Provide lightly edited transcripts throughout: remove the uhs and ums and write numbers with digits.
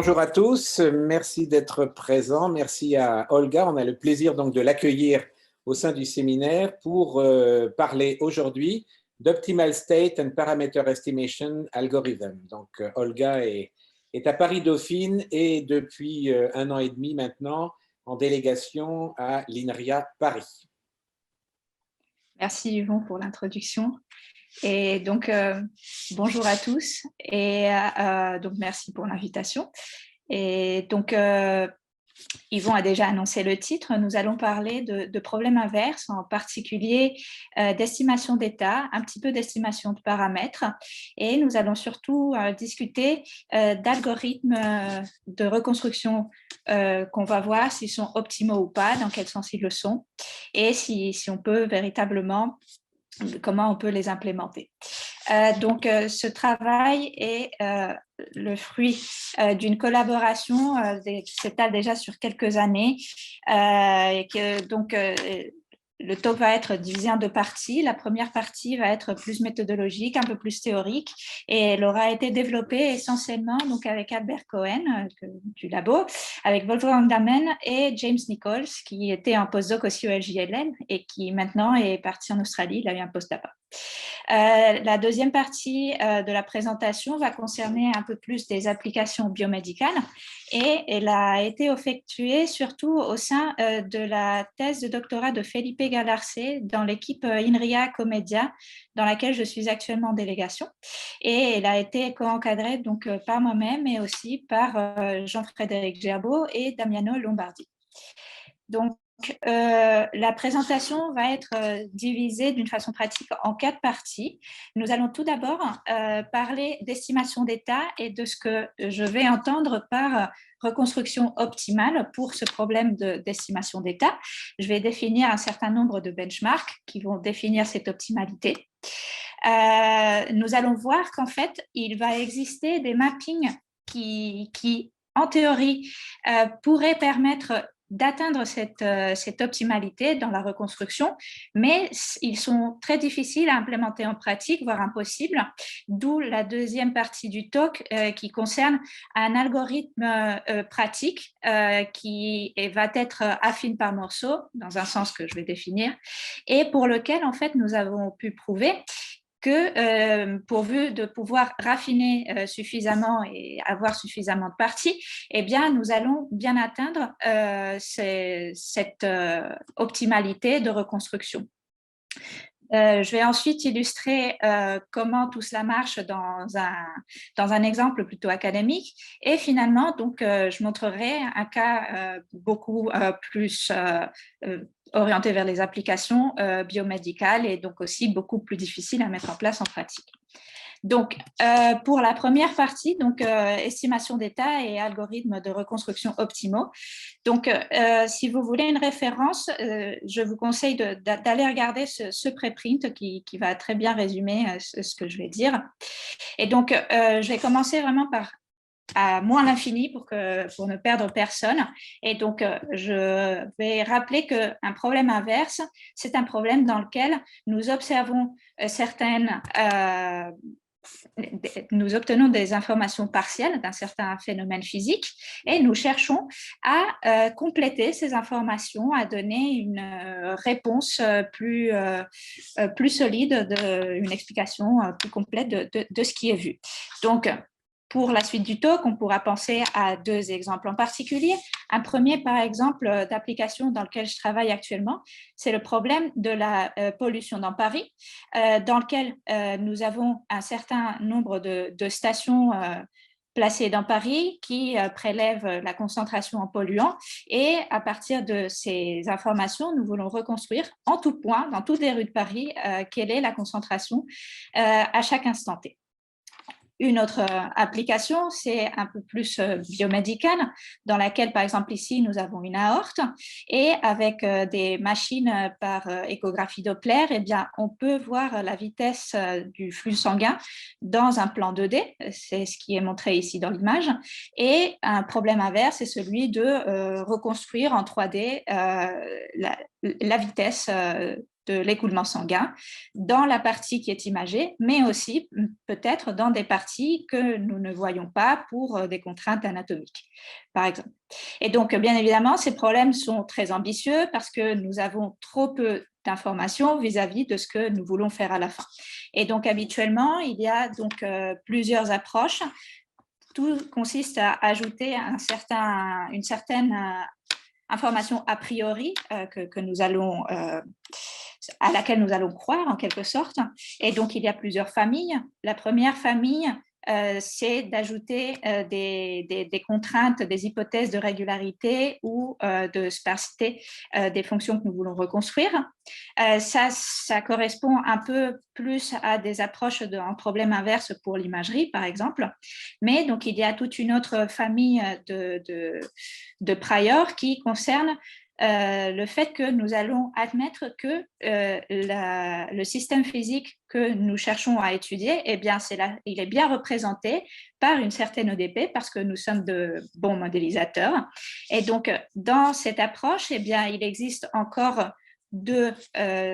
Bonjour à tous, merci d'être présents. Merci à Olga. On a le plaisir donc de l'accueillir au sein du séminaire pour parler aujourd'hui d'Optimal State and Parameter Estimation Algorithm. Donc Olga est à Paris-Dauphine et depuis 1 an et demi maintenant en délégation à l'INRIA Paris. Merci Yvon pour l'introduction. Et donc, bonjour à tous et donc merci pour l'invitation. Et donc, Yvon a déjà annoncé le titre. Nous allons parler de problèmes inverses, en particulier d'estimation d'état, un petit peu d'estimation de paramètres. Et nous allons surtout discuter d'algorithmes de reconstruction qu'on va voir s'ils sont optimaux ou pas, dans quel sens ils le sont, et si on peut véritablement comment on peut les implémenter. Donc, ce travail est le fruit d'une collaboration qui s'étale déjà sur quelques années. Le talk va être divisé en 2 parties. La première partie va être plus méthodologique, un peu plus théorique, et elle aura été développée essentiellement donc avec Albert Cohen du labo, avec Wolfgang Dahmen et James Nichols, qui était en postdoc aussi au LJLN et qui maintenant est parti en Australie. Il a eu un poste là-bas. La deuxième partie de la présentation va concerner un peu plus des applications biomédicales et elle a été effectuée surtout au sein de la thèse de doctorat de Felipe Galarce dans l'équipe INRIA Comedia dans laquelle je suis actuellement en délégation, et elle a été co-encadrée donc par moi-même et aussi par Jean-Frédéric Gerbeau et Damiano Lombardi. Donc, la présentation va être divisée d'une façon pratique en 4 parties. Nous allons tout d'abord parler d'estimation d'état et de ce que je vais entendre par reconstruction optimale pour ce problème d'estimation d'état. Je vais définir un certain nombre de benchmarks qui vont définir cette optimalité. Nous allons voir qu'en fait, il va exister des mappings qui en théorie, pourraient permettre d'atteindre cette optimalité dans la reconstruction, mais ils sont très difficiles à implémenter en pratique, voire impossibles, d'où la deuxième partie du talk qui concerne un algorithme pratique qui va être affine par morceaux, dans un sens que je vais définir, et pour lequel, en fait, nous avons pu prouver que pourvu de pouvoir raffiner suffisamment et avoir suffisamment de parties, eh bien, nous allons bien atteindre cette optimalité de reconstruction. Je vais ensuite illustrer comment tout cela marche dans un exemple plutôt académique, et finalement, donc, je montrerai un cas beaucoup plus orienté vers les applications biomédicales et donc aussi beaucoup plus difficile à mettre en place en pratique. Donc, pour la première partie, donc, estimation d'état et algorithmes de reconstruction optimaux. Donc, si vous voulez une référence, je vous conseille d'aller regarder ce préprint qui va très bien résumer ce que je vais dire. Et donc, je vais commencer vraiment par à moins l'infini pour ne perdre personne. Et donc, je vais rappeler qu'un problème inverse, c'est un problème dans lequel nous observons nous obtenons des informations partielles d'un certain phénomène physique et nous cherchons à compléter ces informations, à donner une réponse plus solide, une explication plus complète de ce qui est vu. Donc, pour la suite du talk, on pourra penser à 2 exemples en particulier. Un premier, par exemple, d'application dans lequel je travaille actuellement, c'est le problème de la pollution dans Paris, dans lequel nous avons un certain nombre de stations placées dans Paris qui prélèvent la concentration en polluants, et à partir de ces informations, nous voulons reconstruire en tout point, dans toutes les rues de Paris, quelle est la concentration à chaque instant T. Une autre application, c'est un peu plus biomédicale, dans laquelle, par exemple, ici, nous avons une aorte, et avec des machines par échographie Doppler, eh bien, on peut voir la vitesse du flux sanguin dans un plan 2D, c'est ce qui est montré ici dans l'image, et un problème inverse est celui de reconstruire en 3D la vitesse l'écoulement sanguin dans la partie qui est imagée, mais aussi peut-être dans des parties que nous ne voyons pas pour des contraintes anatomiques, par exemple. Et donc, bien évidemment, ces problèmes sont très ambitieux parce que nous avons trop peu d'informations vis-à-vis de ce que nous voulons faire à la fin. Et donc, habituellement, il y a donc plusieurs approches. Tout consiste à ajouter une certaine information a priori que nous allons, à laquelle nous allons croire en quelque sorte. Et donc, il y a plusieurs familles. La première famille, c'est d'ajouter des contraintes, des hypothèses de régularité ou de sparsité des fonctions que nous voulons reconstruire. Ça correspond un peu plus à des approches en problème inverse pour l'imagerie, par exemple. Mais donc, il y a toute une autre famille de priors qui concerne le fait que nous allons admettre que le système physique que nous cherchons à étudier, eh bien, il est bien représenté par une certaine ODP parce que nous sommes de bons modélisateurs. Et donc, dans cette approche, eh bien, il existe encore deux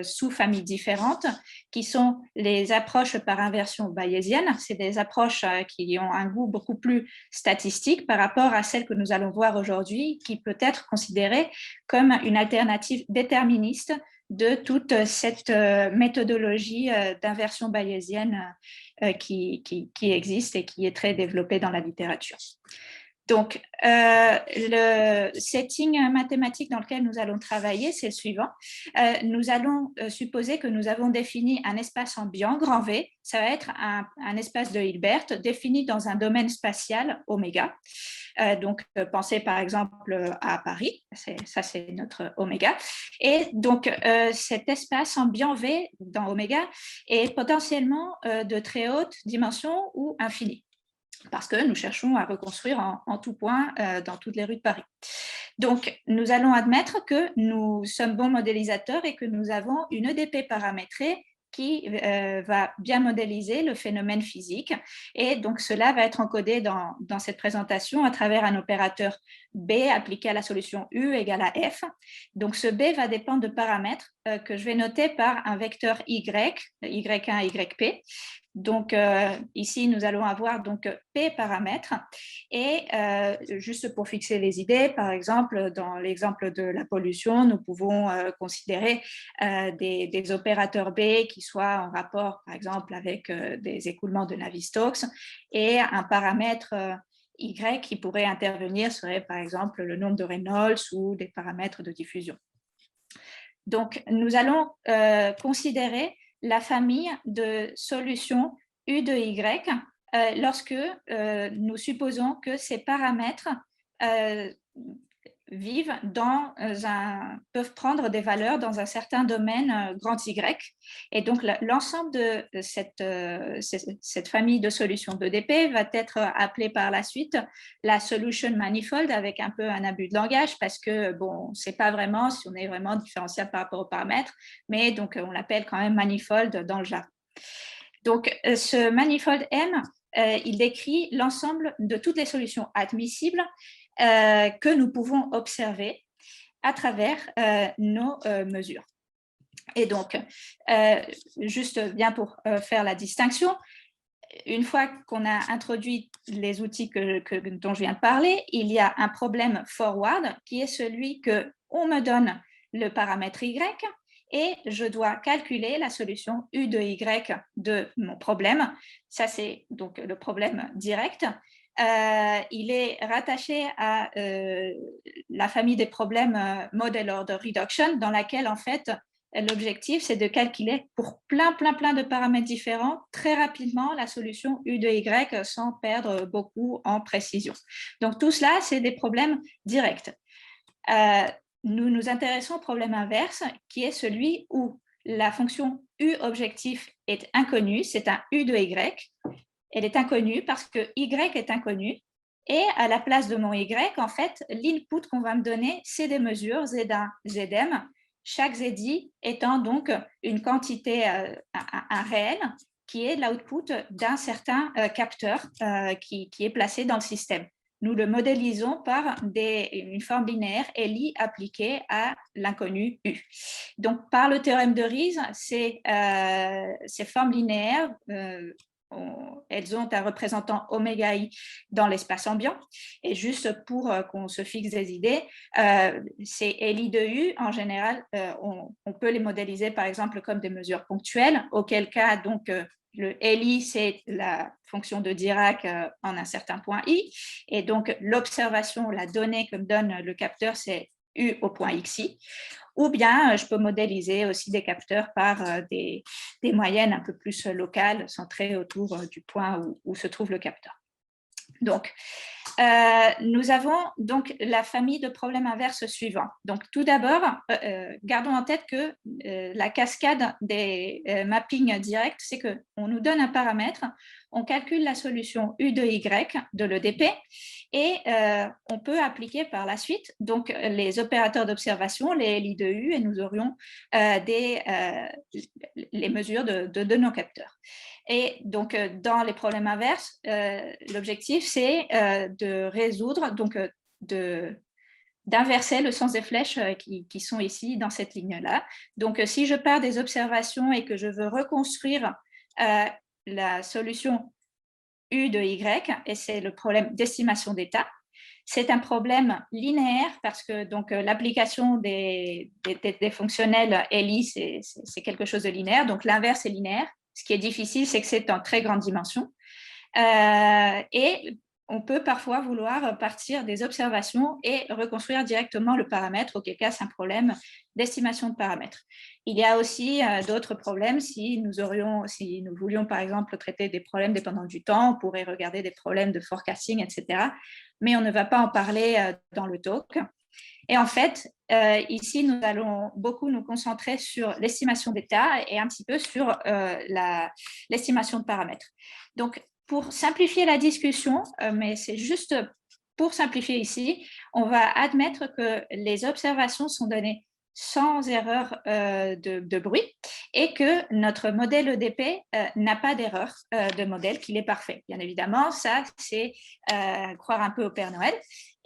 sous-familles différentes qui sont les approches par inversion bayésienne. C'est des approches qui ont un goût beaucoup plus statistique par rapport à celle que nous allons voir aujourd'hui, qui peut être considérée comme une alternative déterministe de toute cette méthodologie d'inversion bayésienne qui existe et qui est très développée dans la littérature. Donc, le setting mathématique dans lequel nous allons travailler, c'est le suivant. Nous allons supposer que nous avons défini un espace ambiant, grand V. Ça va être un espace de Hilbert défini dans un domaine spatial oméga. Donc, pensez par exemple à Paris. Ça, c'est notre oméga. Et donc, cet espace ambiant V dans oméga est potentiellement de très haute dimension ou infinie, parce que nous cherchons à reconstruire en tout point dans toutes les rues de Paris. Donc, nous allons admettre que nous sommes bons modélisateurs et que nous avons une EDP paramétrée qui va bien modéliser le phénomène physique. Et donc, cela va être encodé dans cette présentation à travers un opérateur B appliqué à la solution U égale à F. Donc, ce B va dépendre de paramètres que je vais noter par un vecteur Y, Y1, YP. Donc, ici, nous allons avoir donc P paramètres. Et juste pour fixer les idées, par exemple, dans l'exemple de la pollution, nous pouvons considérer des opérateurs B qui soient en rapport, par exemple, avec des écoulements de Navier-Stokes, et un paramètre Y qui pourrait intervenir serait, par exemple, le nombre de Reynolds ou des paramètres de diffusion. Donc, nous allons considérer la famille de solutions U de Y lorsque nous supposons que ces paramètres peuvent prendre des valeurs dans un certain domaine grand Y. Et donc, l'ensemble de cette famille de solutions d'EDP va être appelée par la suite la solution manifold, avec un peu un abus de langage, parce que, bon, on ne sait pas vraiment si on est vraiment différenciable par rapport aux paramètres, mais donc on l'appelle quand même manifold dans le Java. Donc, ce manifold M, il décrit l'ensemble de toutes les solutions admissibles que nous pouvons observer à travers nos mesures. Et donc, juste bien pour faire la distinction, une fois qu'on a introduit les outils dont je viens de parler, il y a un problème forward qui est celui qu'on me donne le paramètre Y et je dois calculer la solution U de Y de mon problème. Ça, c'est donc le problème direct. Il est rattaché à la famille des problèmes Model Order Reduction, dans laquelle, en fait, l'objectif, c'est de calculer pour plein de paramètres différents très rapidement la solution U de Y sans perdre beaucoup en précision. Donc, tout cela, c'est des problèmes directs. Nous nous intéressons au problème inverse, qui est celui où la fonction U objectif est inconnue, c'est un U de Y. Elle est inconnue parce que Y est inconnu. Et à la place de mon Y, en fait, l'input qu'on va me donner, c'est des mesures Z1, Zm, chaque ZI étant donc une quantité, un réel, qui est l'output d'un certain capteur qui est placé dans le système. nous le modélisons par une forme linéaire LI appliquée à l'inconnu U. Donc, par le théorème de Riesz, ces formes linéaires, elles ont un représentant oméga I dans l'espace ambiant. Et juste pour qu'on se fixe des idées, ces LI de U, en général, on peut les modéliser par exemple comme des mesures ponctuelles, auquel cas, donc, le LI, c'est la fonction de Dirac en un certain point I. Et donc, l'observation, la donnée que me donne le capteur, c'est U au point XI. Ou bien, je peux modéliser aussi des capteurs par des moyennes un peu plus locales, centrées autour du point où se trouve le capteur. Donc, nous avons donc la famille de problèmes inverses suivants. Donc, tout d'abord, gardons en tête que la cascade des mappings directs, c'est qu'on nous donne un paramètre, on calcule la solution U de Y de l'EDP et on peut appliquer par la suite donc, les opérateurs d'observation, les LI de U, et nous aurions les mesures de nos capteurs. Et donc, dans les problèmes inverses, l'objectif, c'est de résoudre, donc d'inverser le sens des flèches qui sont ici dans cette ligne-là. Donc, si je pars des observations et que je veux reconstruire la solution U de Y, et c'est le problème d'estimation d'état, c'est un problème linéaire parce que l'application des fonctionnels LI, c'est quelque chose de linéaire, donc l'inverse est linéaire. Ce qui est difficile, c'est que c'est en très grande dimension. Et on peut parfois vouloir partir des observations et reconstruire directement le paramètre, auquel cas c'est un problème d'estimation de paramètres. Il y a aussi d'autres problèmes. Si nous voulions par exemple traiter des problèmes dépendants du temps, on pourrait regarder des problèmes de forecasting, etc. Mais on ne va pas en parler dans le talk. Et en fait, ici, nous allons beaucoup nous concentrer sur l'estimation d'état et un petit peu sur l'estimation de paramètres. Donc, pour simplifier la discussion, mais c'est juste pour simplifier ici, on va admettre que les observations sont données sans erreur de bruit et que notre modèle EDP n'a pas d'erreur de modèle, qu'il est parfait. Bien évidemment, ça, c'est croire un peu au Père Noël.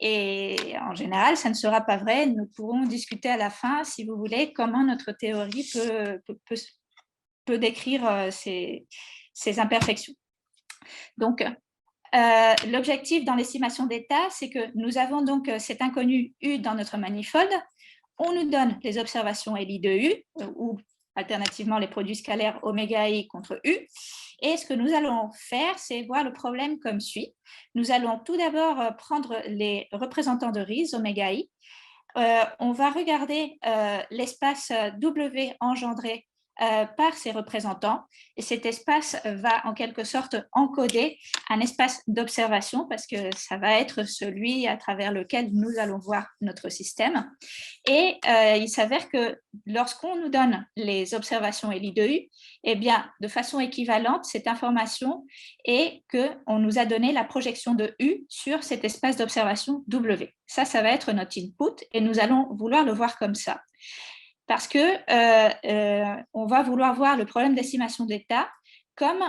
Et en général, ça ne sera pas vrai. Nous pourrons discuter à la fin, si vous voulez, comment notre théorie peut décrire ces imperfections. Donc, l'objectif dans l'estimation d'état, c'est que nous avons donc cet inconnu U dans notre manifold. On nous donne les observations LI de U, ou alternativement les produits scalaires oméga I contre U. Et ce que nous allons faire, c'est voir le problème comme suit. Nous allons tout d'abord prendre les représentants de Riesz, oméga I. On va regarder l'espace W engendré par ces représentants. Et cet espace va en quelque sorte encoder un espace d'observation parce que ça va être celui à travers lequel nous allons voir notre système. Et il s'avère que lorsqu'on nous donne les observations LI de U, eh bien, de façon équivalente, cette information est qu'on nous a donné la projection de U sur cet espace d'observation W. Ça va être notre input et nous allons vouloir le voir comme ça. Parce qu'on va vouloir voir le problème d'estimation d'état comme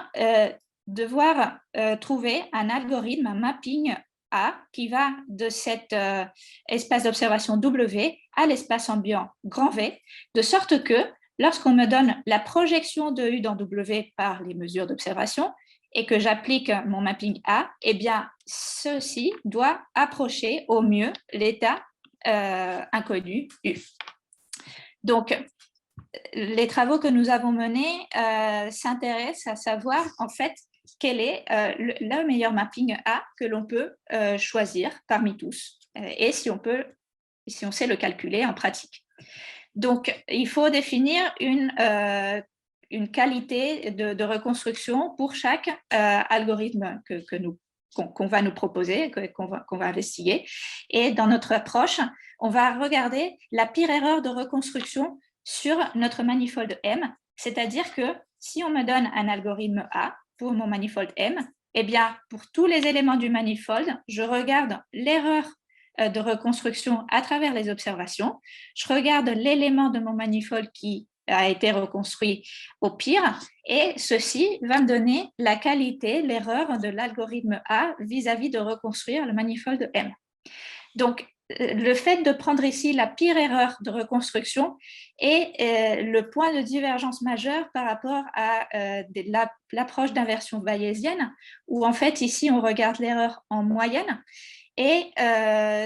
devoir trouver un algorithme, un mapping A qui va de cet espace d'observation W à l'espace ambiant grand V, de sorte que lorsqu'on me donne la projection de U dans W par les mesures d'observation et que j'applique mon mapping A, eh bien, ceci doit approcher au mieux l'état inconnu U. Donc, les travaux que nous avons menés s'intéressent à savoir, en fait, quel est le meilleur mapping A que l'on peut choisir parmi tous et si on sait le calculer en pratique. Donc, il faut définir une qualité de reconstruction pour chaque algorithme qu'on va nous proposer, qu'on va investiguer. Et dans notre approche, on va regarder la pire erreur de reconstruction sur notre manifold M, c'est-à-dire que si on me donne un algorithme A pour mon manifold M, eh bien, pour tous les éléments du manifold, je regarde l'erreur de reconstruction à travers les observations, je regarde l'élément de mon manifold qui a été reconstruit au pire, et ceci va me donner la qualité, l'erreur de l'algorithme A vis-à-vis de reconstruire le manifold M. Donc, le fait de prendre ici la pire erreur de reconstruction est le point de divergence majeur par rapport à l'approche d'inversion bayésienne, où en fait, ici, on regarde l'erreur en moyenne. Et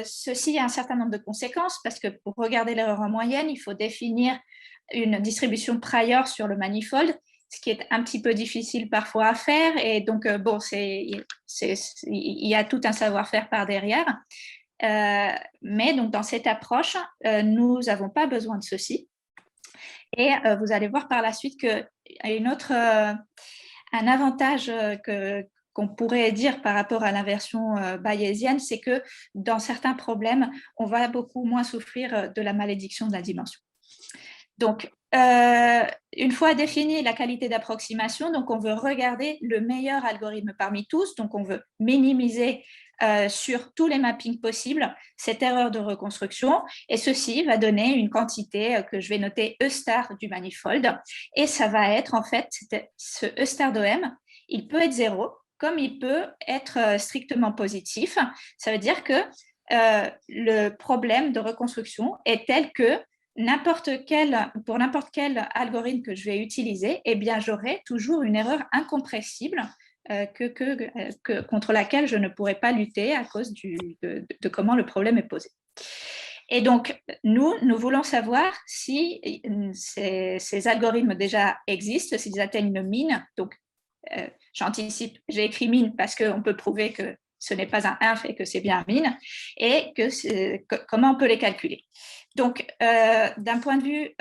ceci a un certain nombre de conséquences, parce que pour regarder l'erreur en moyenne, il faut définir une distribution prior sur le manifold, ce qui est un petit peu difficile parfois à faire. Et donc, bon, il y a tout un savoir-faire par derrière. Mais donc, dans cette approche, nous n'avons pas besoin de ceci. Et vous allez voir par la suite qu'il y a un avantage qu'on pourrait dire par rapport à l'inversion bayésienne, c'est que dans certains problèmes, on va beaucoup moins souffrir de la malédiction de la dimension. Donc, une fois définie la qualité d'approximation, donc on veut regarder le meilleur algorithme parmi tous, donc on veut minimiser sur tous les mappings possibles cette erreur de reconstruction, et ceci va donner une quantité que je vais noter E star du manifold, et ça va être en fait ce E star de M, il peut être 0 comme il peut être strictement positif. Ça veut dire que le problème de reconstruction est tel que pour n'importe quel algorithme que je vais utiliser, eh bien, j'aurai toujours une erreur incompressible contre laquelle je ne pourrais pas lutter à cause de comment le problème est posé. Et donc, nous voulons savoir si ces algorithmes déjà existent, s'ils atteignent une mine. Donc, j'anticipe, j'ai écrit mine parce qu'on peut prouver que ce n'est pas un inf et que c'est bien un mine, et comment on peut les calculer. Donc, d'un point de vue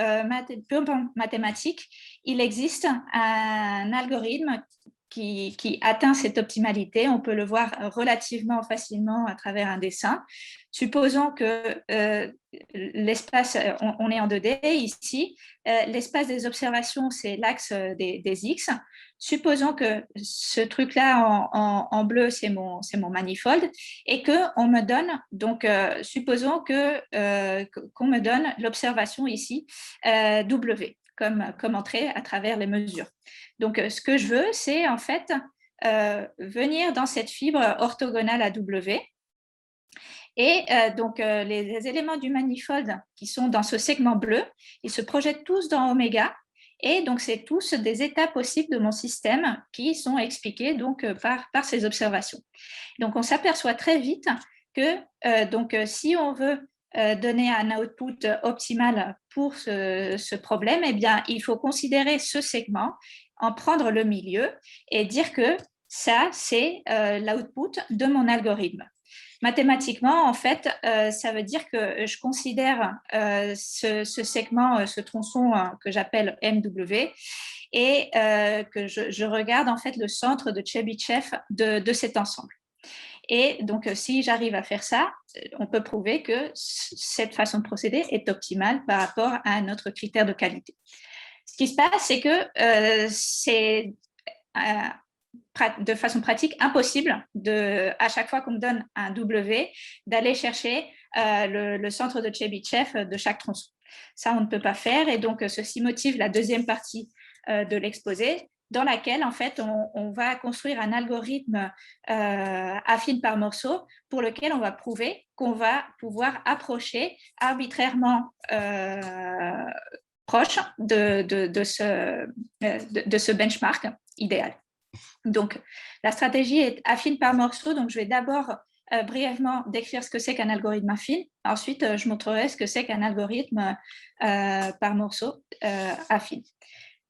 purement mathématique, il existe un algorithme qui atteint cette optimalité. On peut le voir relativement facilement à travers un dessin. Supposons que l'espace, on est en 2D ici, l'espace des observations, c'est l'axe des X. Supposons que ce truc-là en bleu, c'est mon manifold, et qu'on me donne, donc supposons qu'on me donne l'observation ici, W, comme entrée à travers les mesures. Donc, ce que je veux, c'est en fait venir dans cette fibre orthogonale à W. Et donc, les éléments du manifold qui sont dans ce segment bleu, ils se projettent tous dans oméga. Et donc, c'est tous des états possibles de mon système qui sont expliqués donc, par ces observations. Donc, on s'aperçoit très vite que si on veut donner un output optimal pour ce problème, eh bien, il faut considérer ce segment, en prendre le milieu et dire que ça, c'est l'output de mon algorithme. Mathématiquement, en fait, ça veut dire que je considère ce segment, ce tronçon que j'appelle MW, et que je regarde en fait le centre de Chebyshev de cet ensemble. Et donc, si j'arrive à faire ça, on peut prouver que cette façon de procéder est optimale par rapport à notre critère de qualité. Ce qui se passe, c'est que c'est de façon pratique impossible à chaque fois qu'on me donne un W, d'aller chercher le centre de Chebyshev de chaque tronçon. Ça, on ne peut pas faire, et donc ceci motive la deuxième partie de l'exposé, dans laquelle en fait on va construire un algorithme affine par morceaux pour lequel on va prouver qu'on va pouvoir approcher arbitrairement proche de ce benchmark idéal. Donc, la stratégie est affine par morceaux. Donc, je vais d'abord brièvement décrire ce que c'est qu'un algorithme affine. Ensuite, je montrerai ce que c'est qu'un algorithme par morceaux affine.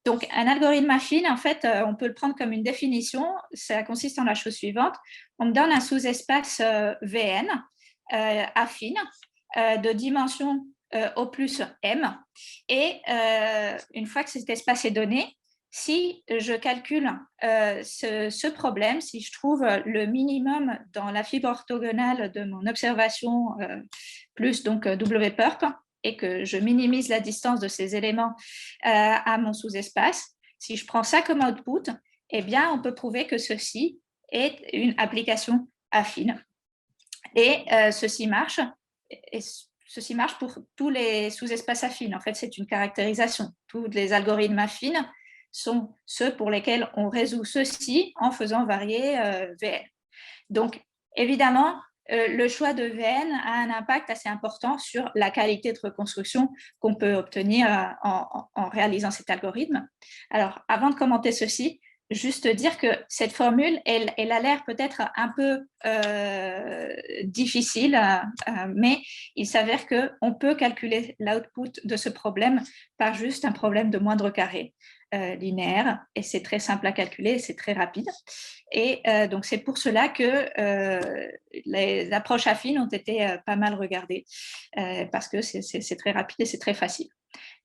Donc, un algorithme affine, en fait, on peut le prendre comme une définition. Ça consiste en la chose suivante. On me donne un sous-espace Vn affine de dimension O plus M. Et une fois que cet espace est donné, si je calcule ce problème, si je trouve le minimum dans la fibre orthogonale de mon observation plus donc WPERP, et que je minimise la distance de ces éléments à mon sous-espace, si je prends ça comme output, eh bien, on peut prouver que ceci est une application affine. Et ceci marche. Et ceci marche pour tous les sous-espaces affines. En fait, c'est une caractérisation. Tous les algorithmes affines sont ceux pour lesquels on résout ceci en faisant varier VN. Donc, évidemment, le choix de VN a un impact assez important sur la qualité de reconstruction qu'on peut obtenir en réalisant cet algorithme. Alors, avant de commenter ceci, juste dire que cette formule, elle a l'air peut-être un peu difficile, mais il s'avère qu'on peut calculer l'output de ce problème par juste un problème de moindre carré linéaire, et c'est très simple à calculer, c'est très rapide. Et donc, c'est pour cela que les approches affines ont été pas mal regardées, parce que c'est très rapide et c'est très facile.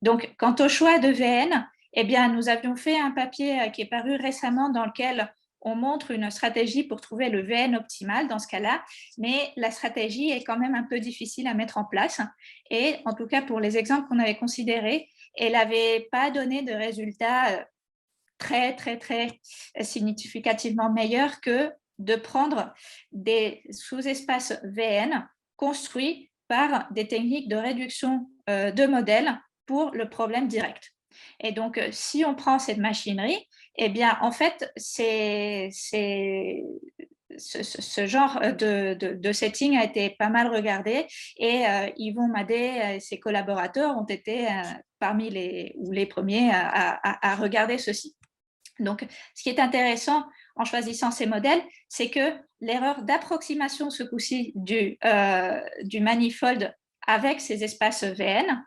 Donc, quant au choix de VN, eh bien, nous avions fait un papier qui est paru récemment dans lequel on montre une stratégie pour trouver le VN optimal dans ce cas-là, mais la stratégie est quand même un peu difficile à mettre en place. Et en tout cas, pour les exemples qu'on avait considérés, elle n'avait pas donné de résultats très significativement meilleurs que de prendre des sous-espaces VN construits par des techniques de réduction de modèles pour le problème direct. Et donc, si on prend cette machinerie, eh bien, en fait, ce genre de setting a été pas mal regardé, et Yvon Madé et ses collaborateurs ont été parmi les premiers à regarder ceci. Donc, ce qui est intéressant en choisissant ces modèles, c'est que l'erreur d'approximation, ce coup-ci, du manifold avec ces espaces VN,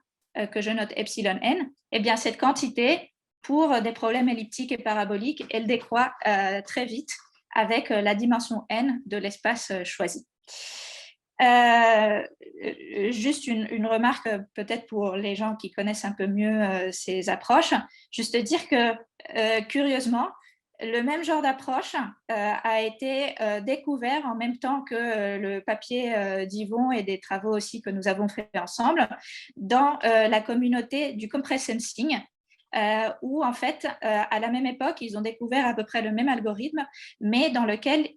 que je note epsilon n, eh bien, cette quantité, pour des problèmes elliptiques et paraboliques, elle décroît très vite avec la dimension n de l'espace choisi. Juste une remarque peut-être pour les gens qui connaissent un peu mieux ces approches, juste dire que curieusement, le même genre d'approche a été découvert en même temps que le papier d'Yvon et des travaux aussi que nous avons fait ensemble dans la communauté du compress sensing, où en fait, à la même époque, ils ont découvert à peu près le même algorithme, mais dans lequel,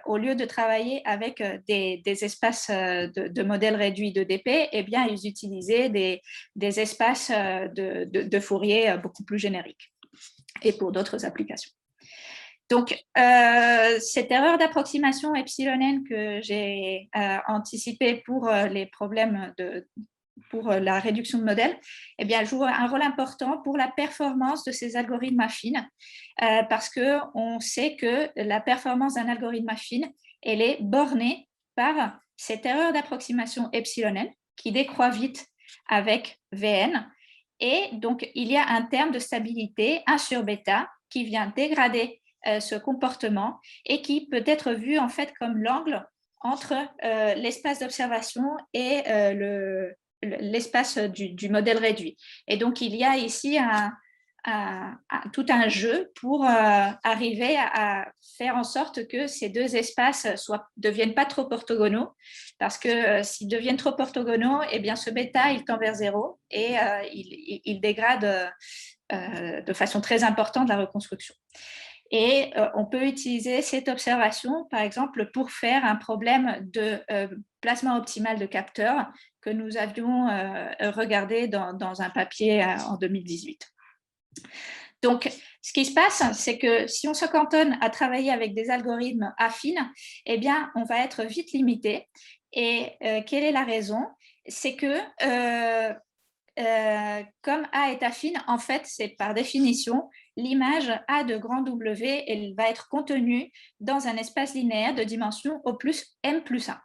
au lieu de travailler avec des espaces de modèles réduits de DP, eh bien, ils utilisaient des espaces de Fourier beaucoup plus génériques, et pour d'autres applications. Donc, cette erreur d'approximation epsilon n que j'ai anticipée pour les problèmes pour la réduction de modèles, eh bien, joue un rôle important pour la performance de ces algorithmes affines, parce qu'on sait que la performance d'un algorithme affine, elle est bornée par cette erreur d'approximation epsilon n qui décroît vite avec Vn, et donc il y a un terme de stabilité 1 sur bêta qui vient dégrader ce comportement et qui peut être vu en fait comme l'angle entre l'espace d'observation et l'espace du modèle réduit. Et donc, il y a ici tout un jeu pour arriver à faire en sorte que ces deux espaces deviennent pas trop orthogonaux, parce que s'ils deviennent trop orthogonaux, eh bien, ce bêta, il tend vers 0 et il dégrade de façon très importante la reconstruction. Et on peut utiliser cette observation, par exemple, pour faire un problème de placement optimal de capteurs que nous avions regardé dans un papier en 2018. Donc, ce qui se passe, c'est que si on se cantonne à travailler avec des algorithmes affines, eh bien, on va être vite limité. Et quelle est la raison? C'est que comme A est affine, en fait, c'est par définition, l'image A de grand W, elle va être contenue dans un espace linéaire de dimension au plus M plus 1.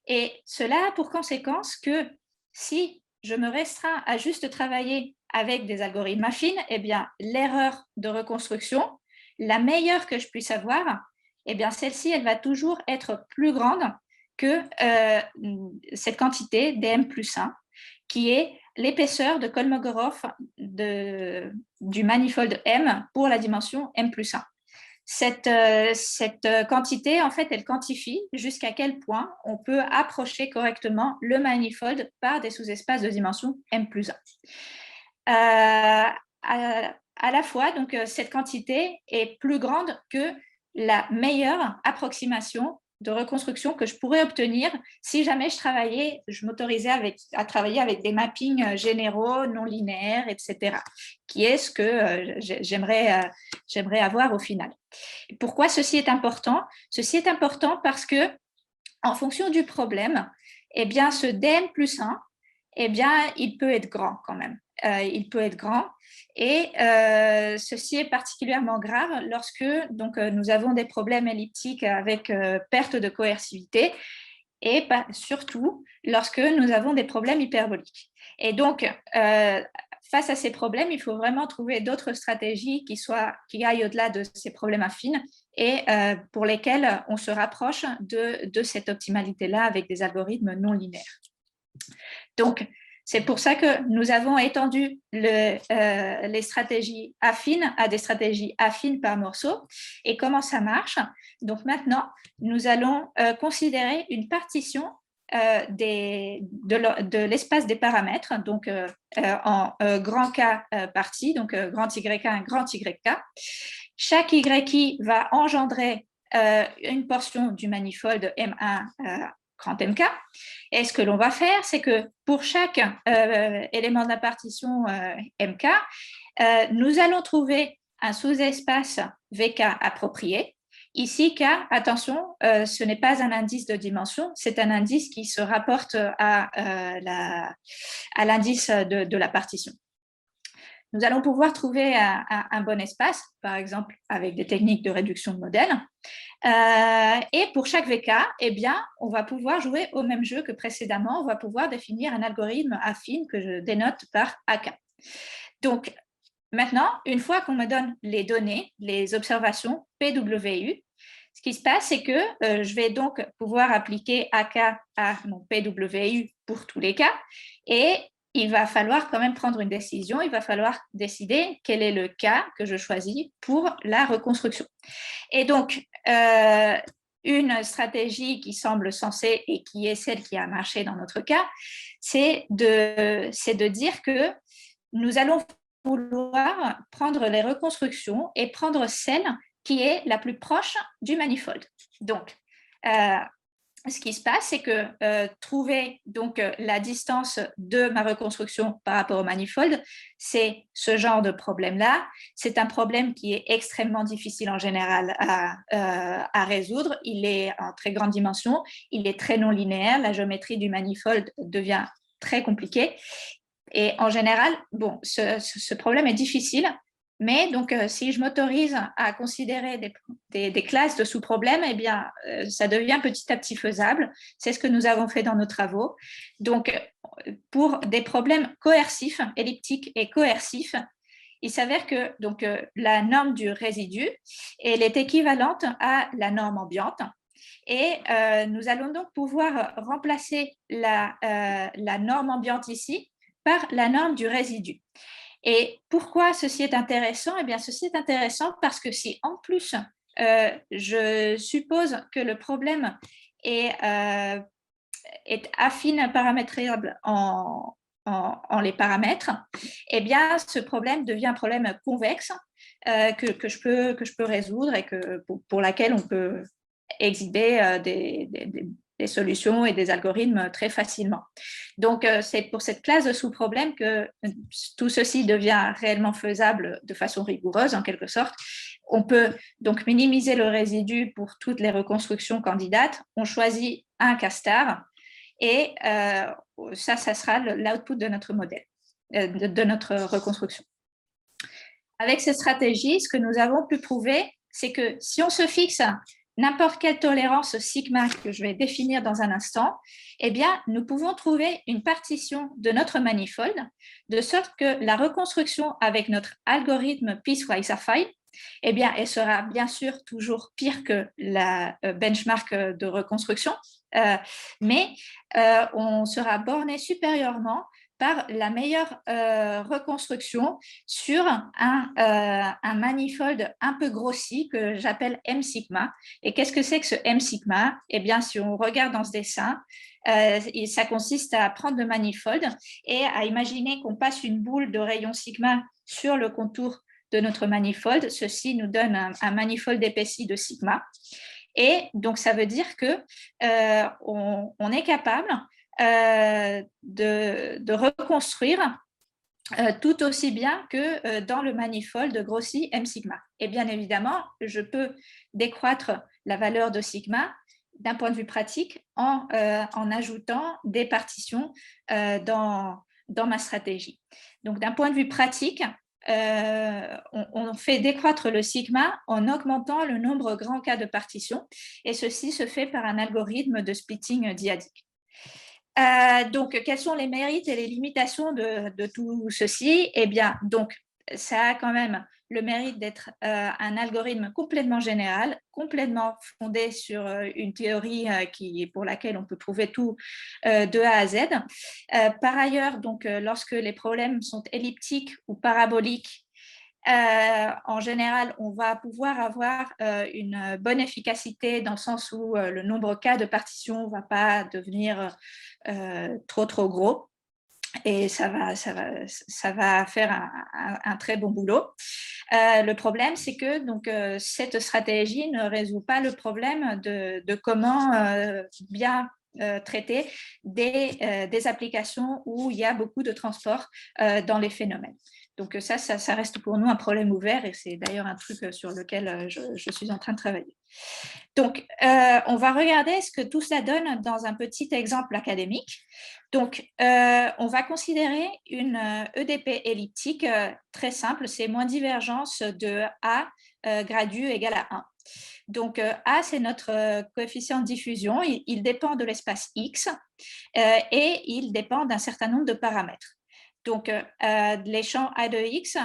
Et cela a pour conséquence que si je me restreins à juste travailler avec des algorithmes affines, eh bien, l'erreur de reconstruction, la meilleure que je puisse avoir, eh bien, celle-ci, elle va toujours être plus grande que cette quantité dm plus 1, qui est l'épaisseur de Kolmogorov du manifold M pour la dimension M plus 1. Cette quantité, en fait, elle quantifie jusqu'à quel point on peut approcher correctement le manifold par des sous-espaces de dimension M plus 1. À la fois, donc, cette quantité est plus grande que la meilleure approximation de reconstruction que je pourrais obtenir si jamais je m'autorisais à travailler avec des mappings généraux, non linéaires, etc., qui est ce que j'aimerais avoir au final. Et pourquoi ceci est important? Ceci est important parce que, en fonction du problème, eh bien, ce dn plus 1, eh bien, il peut être grand quand même. Il peut être grand. Et ceci est particulièrement grave lorsque nous avons des problèmes elliptiques avec perte de coercivité et surtout lorsque nous avons des problèmes hyperboliques. Et donc, face à ces problèmes, il faut vraiment trouver d'autres stratégies qui aillent au-delà de ces problèmes affines et pour lesquels on se rapproche de cette optimalité-là avec des algorithmes non linéaires. Donc, c'est pour ça que nous avons étendu les stratégies affines à des stratégies affines par morceau. Et comment ça marche? Donc maintenant, nous allons considérer une partition de l'espace des paramètres, donc en grand K partie, donc grand YK, grand YK. Chaque YI va engendrer une portion du manifold M1 grand MK. Et ce que l'on va faire, c'est que pour chaque élément de la partition MK, nous allons trouver un sous-espace VK approprié. Ici, K, attention, ce n'est pas un indice de dimension, c'est un indice qui se rapporte à l'indice de la partition. Nous allons pouvoir trouver un bon espace, par exemple avec des techniques de réduction de modèles. Et pour chaque VK, eh bien, on va pouvoir jouer au même jeu que précédemment. On va pouvoir définir un algorithme affine que je dénote par AK. Donc, maintenant, une fois qu'on me donne les données, les observations PWU, ce qui se passe, c'est que je vais donc pouvoir appliquer AK à mon PWU pour tous les cas. Et il va falloir quand même prendre une décision, il va falloir décider quel est le cas que je choisis pour la reconstruction. Et donc, une stratégie qui semble sensée et qui est celle qui a marché dans notre cas, c'est de dire que nous allons vouloir prendre les reconstructions et prendre celle qui est la plus proche du manifold. Donc, ce qui se passe, c'est que trouver donc la distance de ma reconstruction par rapport au manifold, c'est ce genre de problème-là. C'est un problème qui est extrêmement difficile en général à résoudre. Il est en très grande dimension, il est très non linéaire. La géométrie du manifold devient très compliquée. Et en général, bon, ce problème est difficile. Mais donc, si je m'autorise à considérer des classes de sous-problèmes, eh bien, ça devient petit à petit faisable. C'est ce que nous avons fait dans nos travaux. Donc, pour des problèmes coercifs, elliptiques et coercifs, il s'avère que donc, la norme du résidu, elle est équivalente à la norme ambiante. Et nous allons donc pouvoir remplacer la norme ambiante ici par la norme du résidu. Et pourquoi ceci est intéressant? Eh bien, ceci est intéressant parce que si en plus, je suppose que le problème est affine paramétrable en les paramètres, eh bien, ce problème devient un problème convexe que je peux résoudre et pour laquelle on peut exhiber des solutions et des algorithmes très facilement. Donc, c'est pour cette classe de sous-problèmes que tout ceci devient réellement faisable de façon rigoureuse, en quelque sorte. On peut donc minimiser le résidu pour toutes les reconstructions candidates. On choisit un K-star et ça sera l'output de notre modèle, de notre reconstruction. Avec cette stratégie, ce que nous avons pu prouver, c'est que si on se fixe n'importe quelle tolérance sigma que je vais définir dans un instant, eh bien, nous pouvons trouver une partition de notre manifold de sorte que la reconstruction avec notre algorithme piecewise affine, eh bien, elle sera bien sûr toujours pire que la benchmark de reconstruction, mais on sera borné supérieurement par la meilleure reconstruction sur un manifold un peu grossi que j'appelle M sigma. Et qu'est-ce que c'est que ce M sigma? Eh bien, si on regarde dans ce dessin, ça consiste à prendre le manifold et à imaginer qu'on passe une boule de rayon sigma sur le contour de notre manifold. Ceci nous donne un manifold épaissi de sigma. Et donc, ça veut dire qu'on est capable de reconstruire tout aussi bien que dans le manifold de Grossi M sigma. Et bien évidemment, je peux décroître la valeur de sigma d'un point de vue pratique en ajoutant des partitions dans ma stratégie. Donc, d'un point de vue pratique, on fait décroître le sigma en augmentant le nombre grand K de partitions, et ceci se fait par un algorithme de splitting dyadique. Donc, quels sont les mérites et les limitations de tout ceci? Eh bien, donc, ça a quand même le mérite d'être un algorithme complètement général, complètement fondé sur une théorie pour laquelle on peut prouver tout de A à Z. Par ailleurs, donc, lorsque les problèmes sont elliptiques ou paraboliques, en général, on va pouvoir avoir une bonne efficacité dans le sens où le nombre K de partitions ne va pas devenir trop gros, et ça va faire un très bon boulot. Le problème, c'est que donc, cette stratégie ne résout pas le problème de comment bien traiter des applications où il y a beaucoup de transport dans les phénomènes. Donc ça reste pour nous un problème ouvert, et c'est d'ailleurs un truc sur lequel je suis en train de travailler. Donc, on va regarder ce que tout cela donne dans un petit exemple académique. Donc, on va considérer une EDP elliptique très simple, c'est moins divergence de A gradu égale à 1. Donc, A, c'est notre coefficient de diffusion, il dépend de l'espace X et il dépend d'un certain nombre de paramètres. Donc, les champs A de X,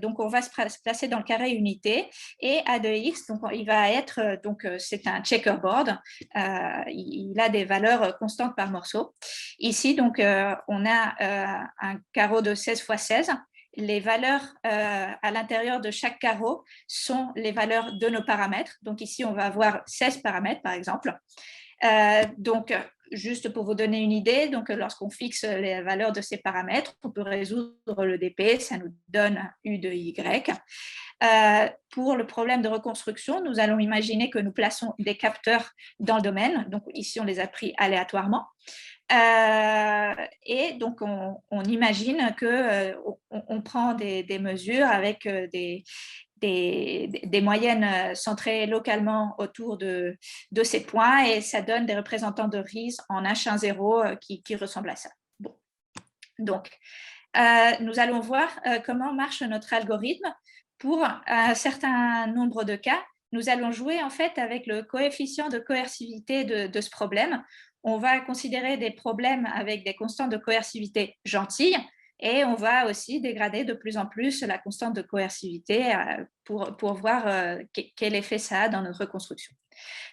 donc on va se placer dans le carré unité, et A de X, donc il va être, donc c'est un checkerboard, il a des valeurs constantes par morceau. Ici, donc, on a un carreau de 16 x 16. Les valeurs à l'intérieur de chaque carreau sont les valeurs de nos paramètres. Donc ici, on va avoir 16 paramètres, par exemple. Donc, juste pour vous donner une idée, donc lorsqu'on fixe les valeurs de ces paramètres, on peut résoudre le DP, ça nous donne U de Y. Pour le problème de reconstruction, nous allons imaginer que nous plaçons des capteurs dans le domaine. Donc ici, on les a pris aléatoirement. Et donc, on imagine qu'on prend des mesures avec des moyennes centrées localement autour de ces points, et ça donne des représentants de Riesz en H10 qui ressemblent à ça. Bon. Donc, nous allons voir comment marche notre algorithme. Pour un certain nombre de cas, nous allons jouer en fait avec le coefficient de coercivité de ce problème. On va considérer des problèmes avec des constantes de coercivité gentilles, et on va aussi dégrader de plus en plus la constante de coercivité pour voir quel effet ça a dans notre reconstruction.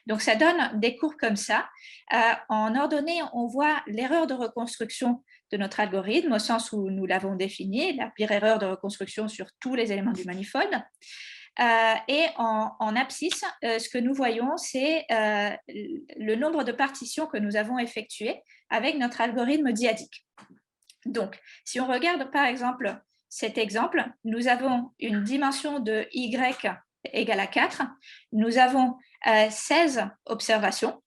Donc, ça donne des courbes comme ça. En ordonnée, on voit l'erreur de reconstruction de notre algorithme au sens où nous l'avons défini, la pire erreur de reconstruction sur tous les éléments du manifold. Et en abscisse, ce que nous voyons, c'est le nombre de partitions que nous avons effectuées avec notre algorithme dyadique. Donc, si on regarde par exemple cet exemple, nous avons une dimension de Y égale à 4, nous avons 16 observations,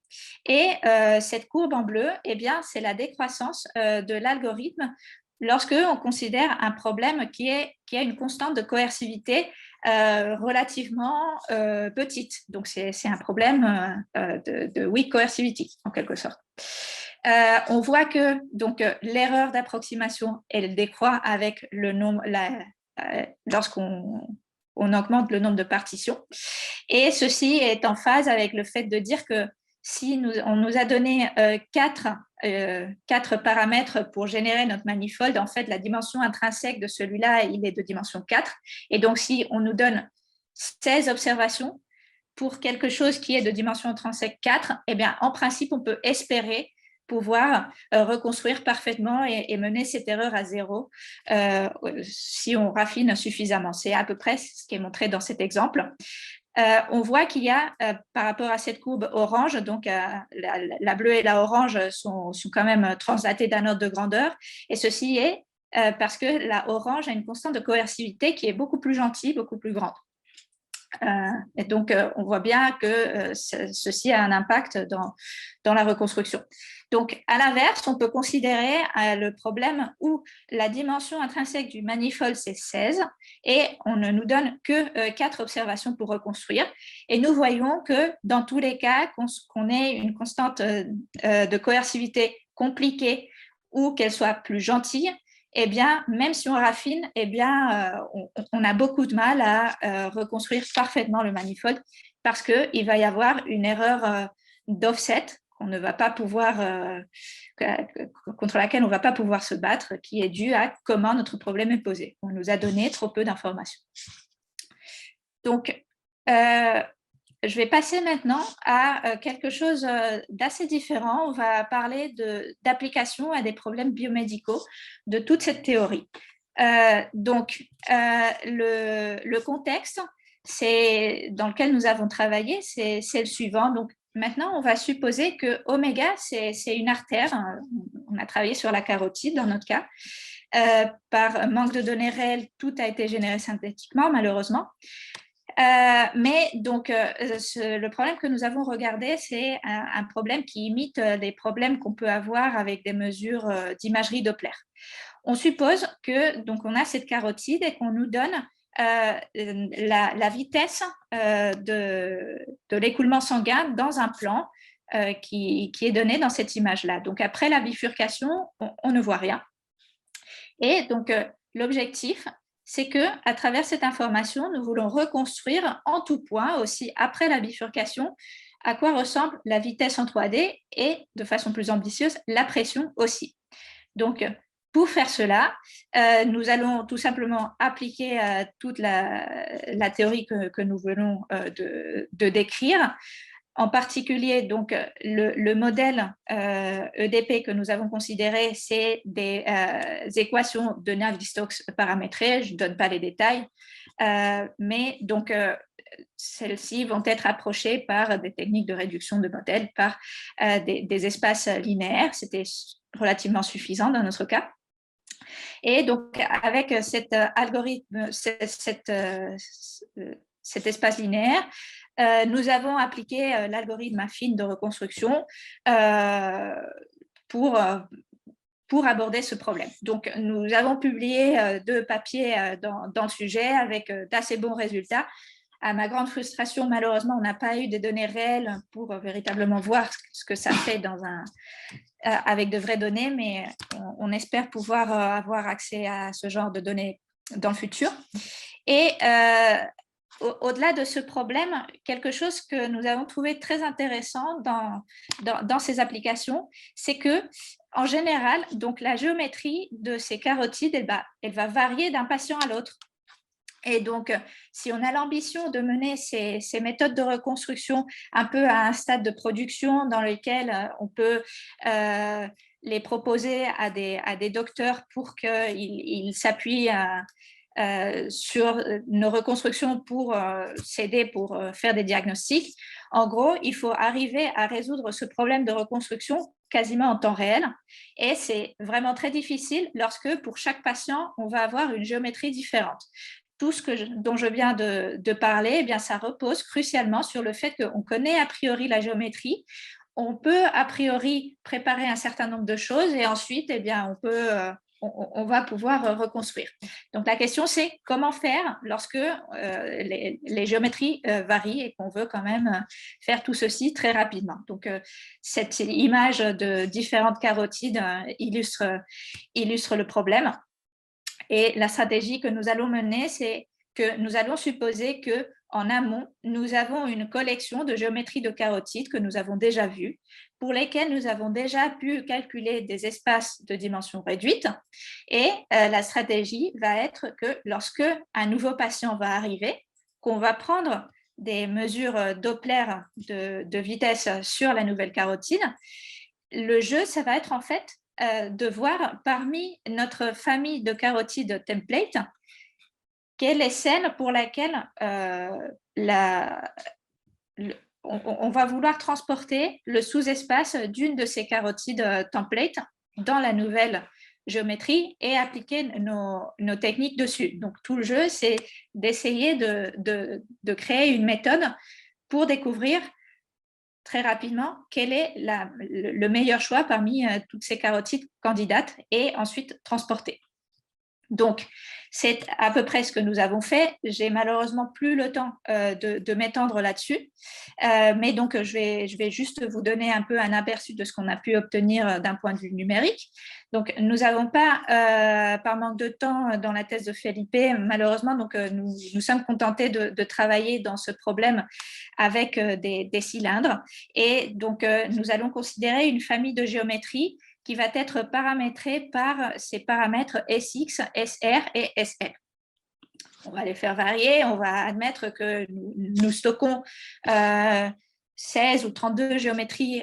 et cette courbe en bleu, eh bien, c'est la décroissance de l'algorithme lorsque on considère un problème qui a une constante de coercivité relativement petite. Donc, c'est un problème de weak coercivity, en quelque sorte. On voit que l'erreur d'approximation, elle décroît avec le nombre, lorsqu'on augmente le nombre de partitions. Et ceci est en phase avec le fait de dire que si on nous a donné 4 paramètres pour générer notre manifold, en fait, la dimension intrinsèque de celui-là, il est de dimension 4. Et donc, si on nous donne 16 observations pour quelque chose qui est de dimension intrinsèque 4, eh bien, en principe, on peut espérer pouvoir reconstruire parfaitement et mener cette erreur à 0 si on raffine suffisamment. C'est à peu près ce qui est montré dans cet exemple. On voit qu'il y a, par rapport à cette courbe orange, donc la bleue et la orange sont quand même translatées d'un ordre de grandeur, et ceci est parce que la orange a une constante de coercivité qui est beaucoup plus gentille, beaucoup plus grande. Et donc, on voit bien que ceci a un impact dans la reconstruction. Donc, à l'inverse, on peut considérer le problème où la dimension intrinsèque du manifold, c'est 16, et on ne nous donne que 4 observations pour reconstruire. Et nous voyons que dans tous les cas, qu'on ait une constante de coercivité compliquée ou qu'elle soit plus gentille, eh bien, même si on raffine, eh bien, on a beaucoup de mal à reconstruire parfaitement le manifold parce qu'il va y avoir une erreur d'offset qu'on ne va pas pouvoir, contre laquelle on ne va pas pouvoir se battre, qui est due à comment notre problème est posé. On nous a donné trop peu d'informations. Donc, je vais passer maintenant à quelque chose d'assez différent. On va parler d'application à des problèmes biomédicaux de toute cette théorie. Donc, le contexte dans lequel nous avons travaillé, c'est le suivant. Donc, maintenant, on va supposer que oméga, c'est une artère. On a travaillé sur la carotide dans notre cas. Par manque de données réelles, tout a été généré synthétiquement, malheureusement. Mais donc, le problème que nous avons regardé, c'est un problème qui imite des problèmes qu'on peut avoir avec des mesures d'imagerie Doppler. On suppose que donc on a cette carotide et qu'on nous donne la vitesse de l'écoulement sanguin dans un plan qui est donné dans cette image-là. Donc, après la bifurcation, on ne voit rien. Et donc, l'objectif, c'est qu'à travers cette information, nous voulons reconstruire en tout point, aussi après la bifurcation, à quoi ressemble la vitesse en 3D et, de façon plus ambitieuse, la pression aussi. Donc, pour faire cela, nous allons tout simplement appliquer toute la théorie que nous venons de décrire. En particulier, donc, le modèle EDP que nous avons considéré, c'est des équations de Navier-Stokes paramétrées. Je ne donne pas les détails, mais donc celles-ci vont être approchées par des techniques de réduction de modèles, par des espaces linéaires. C'était relativement suffisant dans notre cas. Et donc, avec cet algorithme, cet espace linéaire, nous avons appliqué l'algorithme affine de reconstruction pour aborder ce problème. Donc, nous avons publié 2 papiers dans le sujet avec d'assez bons résultats. À ma grande frustration, malheureusement, on n'a pas eu des données réelles pour véritablement voir ce que ça fait avec de vraies données, mais on espère pouvoir avoir accès à ce genre de données dans le futur. Et au-delà de ce problème, quelque chose que nous avons trouvé très intéressant dans ces applications, c'est que, en général, donc, la géométrie de ces carotides, elle va varier d'un patient à l'autre. Et donc, si on a l'ambition de mener ces méthodes de reconstruction un peu à un stade de production dans lequel on peut les proposer à des docteurs pour qu'ils s'appuient sur nos reconstructions pour s'aider pour faire des diagnostics. En gros, il faut arriver à résoudre ce problème de reconstruction quasiment en temps réel. Et c'est vraiment très difficile lorsque, pour chaque patient, on va avoir une géométrie différente. Tout ce dont je viens de parler, eh bien, ça repose crucialement sur le fait qu'on connaît a priori la géométrie. On peut a priori préparer un certain nombre de choses et ensuite, eh bien, on va pouvoir reconstruire. Donc, la question, c'est comment faire lorsque les géométries varient et qu'on veut quand même faire tout ceci très rapidement. Donc, cette image de différentes carotides illustre le problème. Et la stratégie que nous allons mener, c'est que nous allons supposer qu'en amont, nous avons une collection de géométries de carotides que nous avons déjà vues, pour lesquelles nous avons déjà pu calculer des espaces de dimension réduite. Et la stratégie va être que lorsque un nouveau patient va arriver, qu'on va prendre des mesures Doppler de vitesse sur la nouvelle carotide, le jeu, ça va être en fait de voir parmi notre famille de carotides template quelle est celle pour laquelle on va vouloir transporter le sous-espace d'une de ces carotides template dans la nouvelle géométrie et appliquer nos techniques dessus. Donc, tout le jeu, c'est d'essayer de créer une méthode pour découvrir très rapidement quel est le meilleur choix parmi toutes ces carotides candidates et ensuite transporter. Donc, c'est à peu près ce que nous avons fait. J'ai malheureusement plus le temps de m'étendre là-dessus, mais donc je vais juste vous donner un peu un aperçu de ce qu'on a pu obtenir d'un point de vue numérique. Donc, nous n'avons pas, par manque de temps dans la thèse de Felipe, malheureusement, donc nous sommes contentés de travailler dans ce problème avec des cylindres. Et donc, nous allons considérer une famille de géométrie qui va être paramétrée par ces paramètres SX, SR et SL. On va les faire varier, on va admettre que nous stockons 16 ou 32 géométries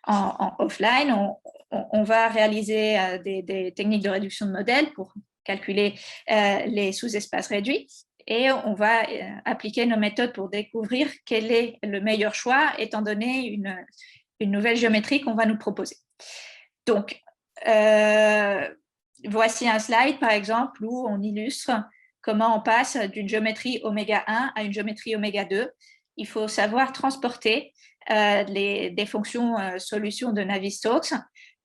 en offline. On va réaliser des techniques de réduction de modèles pour calculer les sous-espaces réduits. Et on va appliquer nos méthodes pour découvrir quel est le meilleur choix, étant donné une nouvelle géométrie qu'on va nous proposer. Donc, voici un slide, par exemple, où on illustre comment on passe d'une géométrie oméga 1 à une géométrie oméga 2. Il faut savoir transporter des fonctions solutions de Navier-Stokes.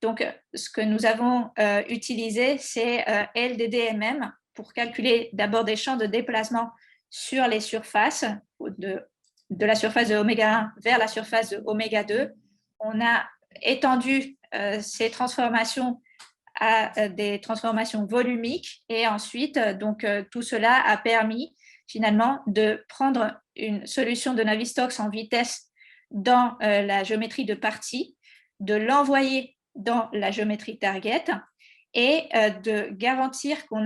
Donc, ce que nous avons utilisé, c'est LDDMM pour calculer d'abord des champs de déplacement sur les surfaces, de la surface de oméga 1 vers la surface de oméga 2. On a étendu ces transformations à des transformations volumiques et ensuite, donc, tout cela a permis finalement de prendre une solution de Navier-Stokes en vitesse dans la géométrie de partie, de l'envoyer dans la géométrie target et de garantir qu'on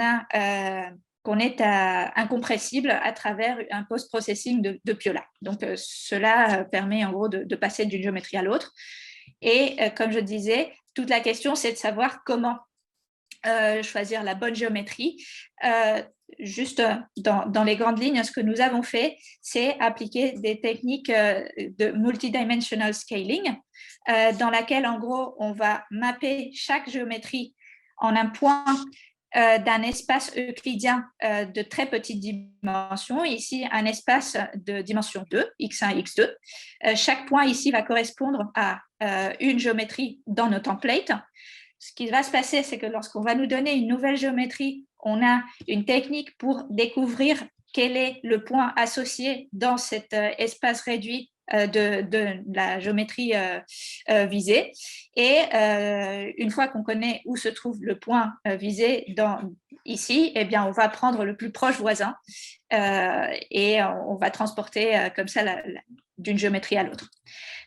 est incompressible à travers un post-processing de Piola. Donc, cela permet en gros de passer d'une géométrie à l'autre. Et comme je disais, toute la question, c'est de savoir comment choisir la bonne géométrie. Juste dans les grandes lignes, ce que nous avons fait, c'est appliquer des techniques de multidimensional scaling, dans laquelle, en gros, on va mapper chaque géométrie en un point d'un espace euclidien de très petite dimension. Ici, un espace de dimension 2, x1, x2. Chaque point ici va correspondre à une géométrie dans nos templates. Ce qui va se passer, c'est que lorsqu'on va nous donner une nouvelle géométrie, on a une technique pour découvrir quel est le point associé dans cet espace réduit de la géométrie visée. Et une fois qu'on connaît où se trouve le point visé ici, eh bien, on va prendre le plus proche voisin et on va transporter comme ça d'une géométrie à l'autre.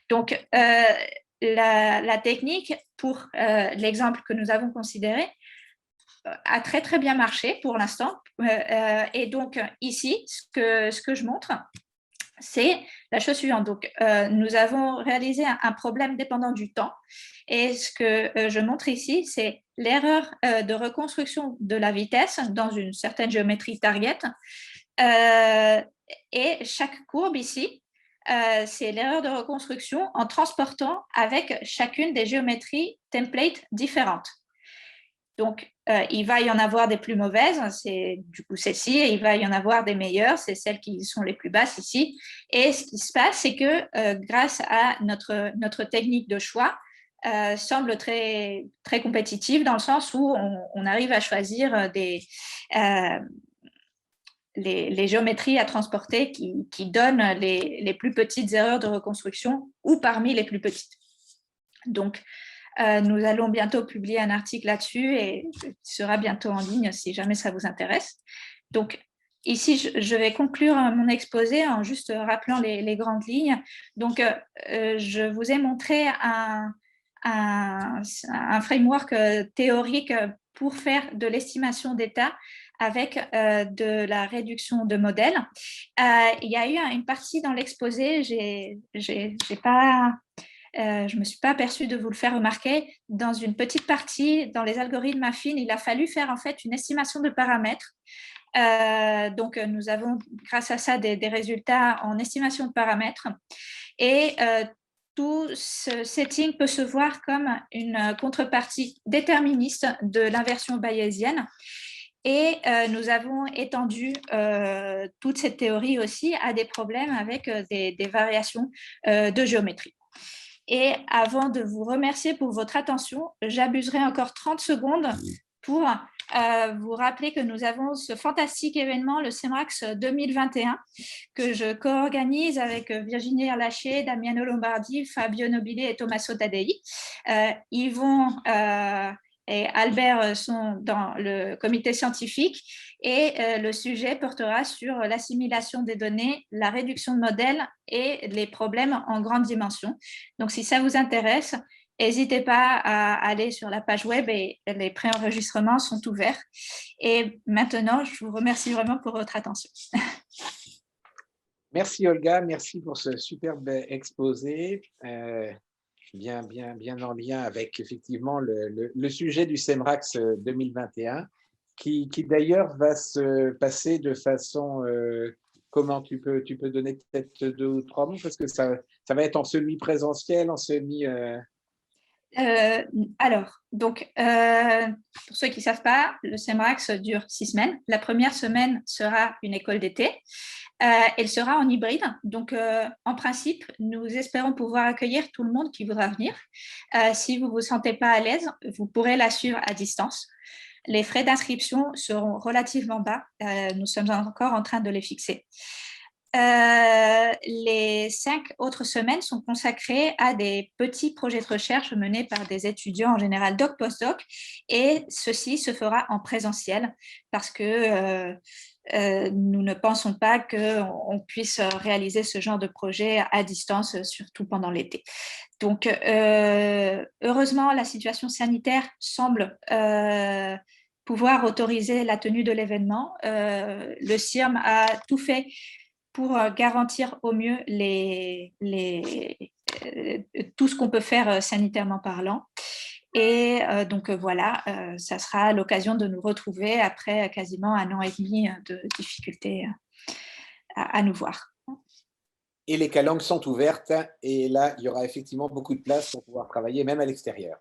Donc, la technique, pour l'exemple que nous avons considéré, a très très bien marché pour l'instant. Et donc ici, ce que je montre, c'est la chose suivante. Donc, nous avons réalisé un problème dépendant du temps. Et ce que je montre ici, c'est l'erreur de reconstruction de la vitesse dans une certaine géométrie target. Et chaque courbe ici, c'est l'erreur de reconstruction en transportant avec chacune des géométries templates différentes. Donc, il va y en avoir des plus mauvaises, c'est du coup celle-ci, et il va y en avoir des meilleures, c'est celles qui sont les plus basses ici. Et ce qui se passe, c'est que grâce à notre technique de choix, semble très, très compétitive dans le sens où on arrive à choisir les géométries à transporter qui donnent les plus petites erreurs de reconstruction ou parmi les plus petites. Donc, nous allons bientôt publier un article là-dessus et il sera bientôt en ligne si jamais ça vous intéresse. Donc, ici, je vais conclure mon exposé en juste rappelant les grandes lignes. Donc, je vous ai montré un framework théorique pour faire de l'estimation d'état avec de la réduction de modèles. Il y a eu une partie dans l'exposé, je ne me suis pas aperçue de vous le faire remarquer. Dans une petite partie, dans les algorithmes affines, il a fallu faire en fait une estimation de paramètres. Donc, nous avons, grâce à ça, des résultats en estimation de paramètres. Et tout ce setting peut se voir comme une contrepartie déterministe de l'inversion bayésienne. Et nous avons étendu toute cette théorie aussi à des problèmes avec des variations de géométrie. Et avant de vous remercier pour votre attention, j'abuserai encore 30 secondes pour vous rappeler que nous avons ce fantastique événement, le CEMRAX 2021, que je co-organise avec Virginie Erlaché, Damiano Lombardi, Fabio Nobile et Tommaso Taddei. Yvon et Albert sont dans le comité scientifique et le sujet portera sur l'assimilation des données, la réduction de modèles et les problèmes en grande dimension. Donc, si ça vous intéresse, n'hésitez pas à aller sur la page web et les préenregistrements sont ouverts. Et maintenant, je vous remercie vraiment pour votre attention. Merci Olga, merci pour ce superbe exposé, bien en lien avec effectivement le sujet du CEMRAX 2021, qui d'ailleurs va se passer de façon, comment tu peux donner peut-être 2 ou 3 mots, parce que ça va être en semi-présentiel, en semi… Alors, donc, pour ceux qui ne savent pas, le CEMRAX dure 6 semaines. La première semaine sera une école d'été. Elle sera en hybride. Donc, en principe, nous espérons pouvoir accueillir tout le monde qui voudra venir. Si vous ne vous sentez pas à l'aise, vous pourrez la suivre à distance. Les frais d'inscription seront relativement bas. Nous sommes encore en train de les fixer. Les 5 autres semaines sont consacrées à des petits projets de recherche menés par des étudiants, en général doc, post-doc, et ceci se fera en présentiel parce que nous ne pensons pas qu'on puisse réaliser ce genre de projet à distance, surtout pendant l'été. Donc, heureusement, la situation sanitaire semble pouvoir autoriser la tenue de l'événement. Le CIRM a tout fait pour garantir au mieux tout ce qu'on peut faire sanitairement parlant. Et donc voilà, ça sera l'occasion de nous retrouver après quasiment 1 an et demi de difficultés à nous voir. Et les calanques sont ouvertes, et là, il y aura effectivement beaucoup de place pour pouvoir travailler, même à l'extérieur.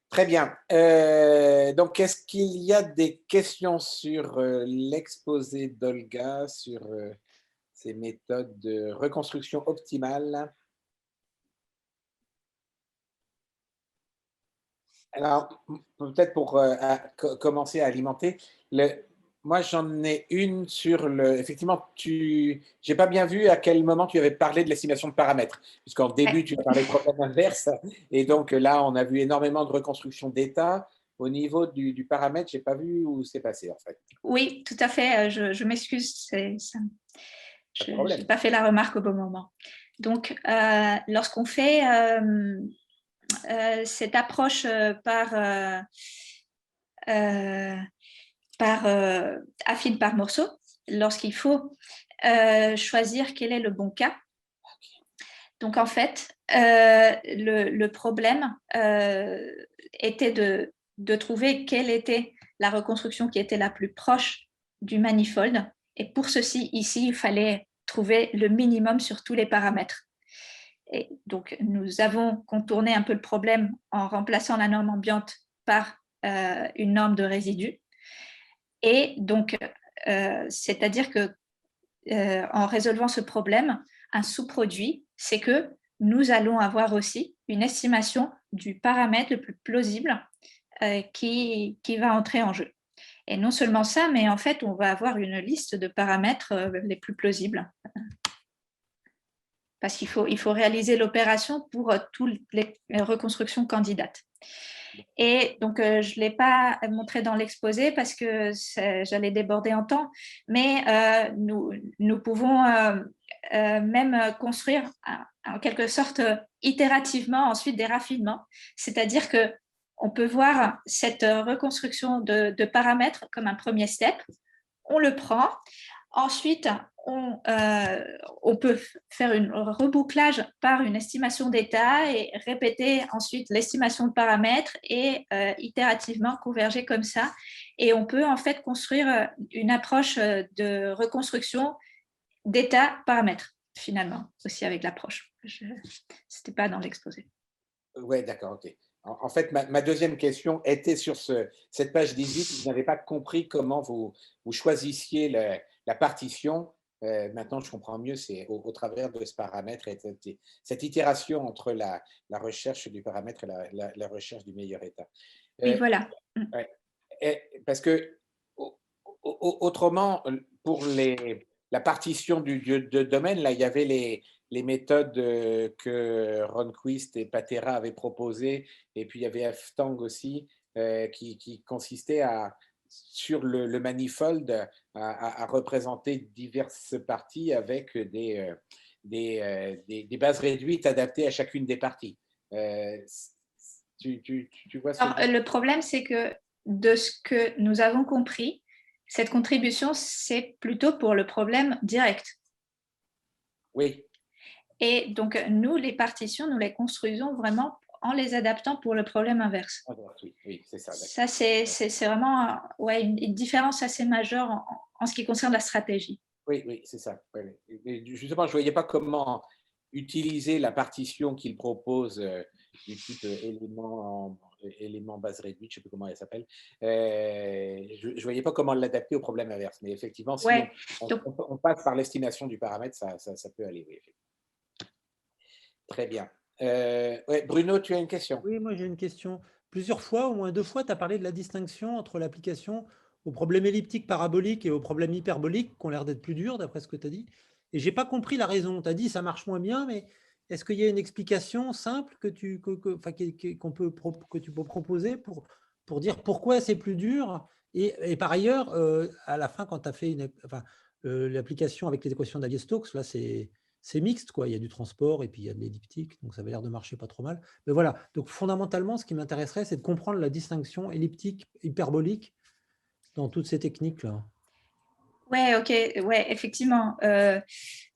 Très bien. Donc, est-ce qu'il y a des questions sur l'exposé d'Olga, sur ces méthodes de reconstruction optimale? Alors, peut-être pour commencer à alimenter, moi j'en ai une sur effectivement, j'ai pas bien vu à quel moment tu avais parlé de l'estimation de paramètres, puisqu'en début tu as parlé de problème inverse, et donc là on a vu énormément de reconstruction d'état. Au niveau du paramètre, j'ai pas vu où c'est passé en fait. Oui, tout à fait, je m'excuse, je n'ai pas fait la remarque au bon moment. Donc, lorsqu'on fait cette approche affine par morceau, lorsqu'il faut choisir quel est le bon cas. Donc, en fait, le problème était de trouver quelle était la reconstruction qui était la plus proche du manifold. Et pour ceci, ici, il fallait trouver le minimum sur tous les paramètres. Et donc, nous avons contourné un peu le problème en remplaçant la norme ambiante par une norme de résidus. Et donc, c'est-à-dire que en résolvant ce problème, un sous-produit, c'est que nous allons avoir aussi une estimation du paramètre le plus plausible qui va entrer en jeu. Et non seulement ça, mais en fait, on va avoir une liste de paramètres les plus plausibles. Parce qu'il faut réaliser l'opération pour toutes les reconstructions candidates. Et donc, je ne l'ai pas montré dans l'exposé parce que j'allais déborder en temps, mais nous pouvons même construire en quelque sorte itérativement ensuite des raffinements, c'est-à-dire qu'on peut voir cette reconstruction de paramètres comme un premier step, on le prend, ensuite on peut faire un rebouclage par une estimation d'état et répéter ensuite l'estimation de paramètres et itérativement converger comme ça. Et on peut en fait construire une approche de reconstruction d'état paramètres finalement aussi avec l'approche. c'était pas dans l'exposé. Oui, d'accord, ok. En fait, ma deuxième question était sur cette page 18. Je n'avais pas compris comment vous choisissiez la partition. Maintenant, je comprends mieux, c'est au travers de ce paramètre et cette itération entre la recherche du paramètre et la recherche du meilleur état. Oui, voilà. Ouais. Parce que, autrement, pour la partition de domaine, là, il y avait les méthodes que Ronquist et Patera avaient proposées, et puis il y avait Ftang aussi, qui consistait sur le manifold à représenter diverses parties avec des bases réduites adaptées à chacune des parties. Tu vois ce que je veux dire? Le problème, c'est que de ce que nous avons compris, cette contribution, c'est plutôt pour le problème direct. Oui. Et donc, nous, les partitions, nous les construisons vraiment en les adaptant pour le problème inverse. Oui, c'est ça. Ça, c'est vraiment une différence assez majeure en ce qui concerne la stratégie. Oui, c'est ça. Oui. Et justement, je ne voyais pas comment utiliser la partition qu'il propose du type élément base réduite, je ne sais plus comment elle s'appelle. Je ne voyais pas comment l'adapter au problème inverse. Mais effectivement, si on passe par l'estimation du paramètre, ça peut aller. Oui, très bien. Bruno, tu as une question? Oui, moi j'ai une question. Plusieurs fois, au moins 2 fois, tu as parlé de la distinction entre l'application aux problèmes elliptiques paraboliques et aux problèmes hyperboliques qui ont l'air d'être plus durs, d'après ce que tu as dit. Et je n'ai pas compris la raison. Tu as dit ça marche moins bien, mais est-ce qu'il y a une explication simple que tu peux proposer pour dire pourquoi c'est plus dur? Et par ailleurs, à la fin, quand tu as fait l'application avec les équations d'Navier-Stokes, là, c'est mixte, quoi. Il y a du transport et puis il y a de l'elliptique, donc ça avait l'air de marcher pas trop mal. Mais voilà, donc fondamentalement, ce qui m'intéresserait, c'est de comprendre la distinction elliptique, hyperbolique dans toutes ces techniques-là. Ouais, ok, ouais, effectivement.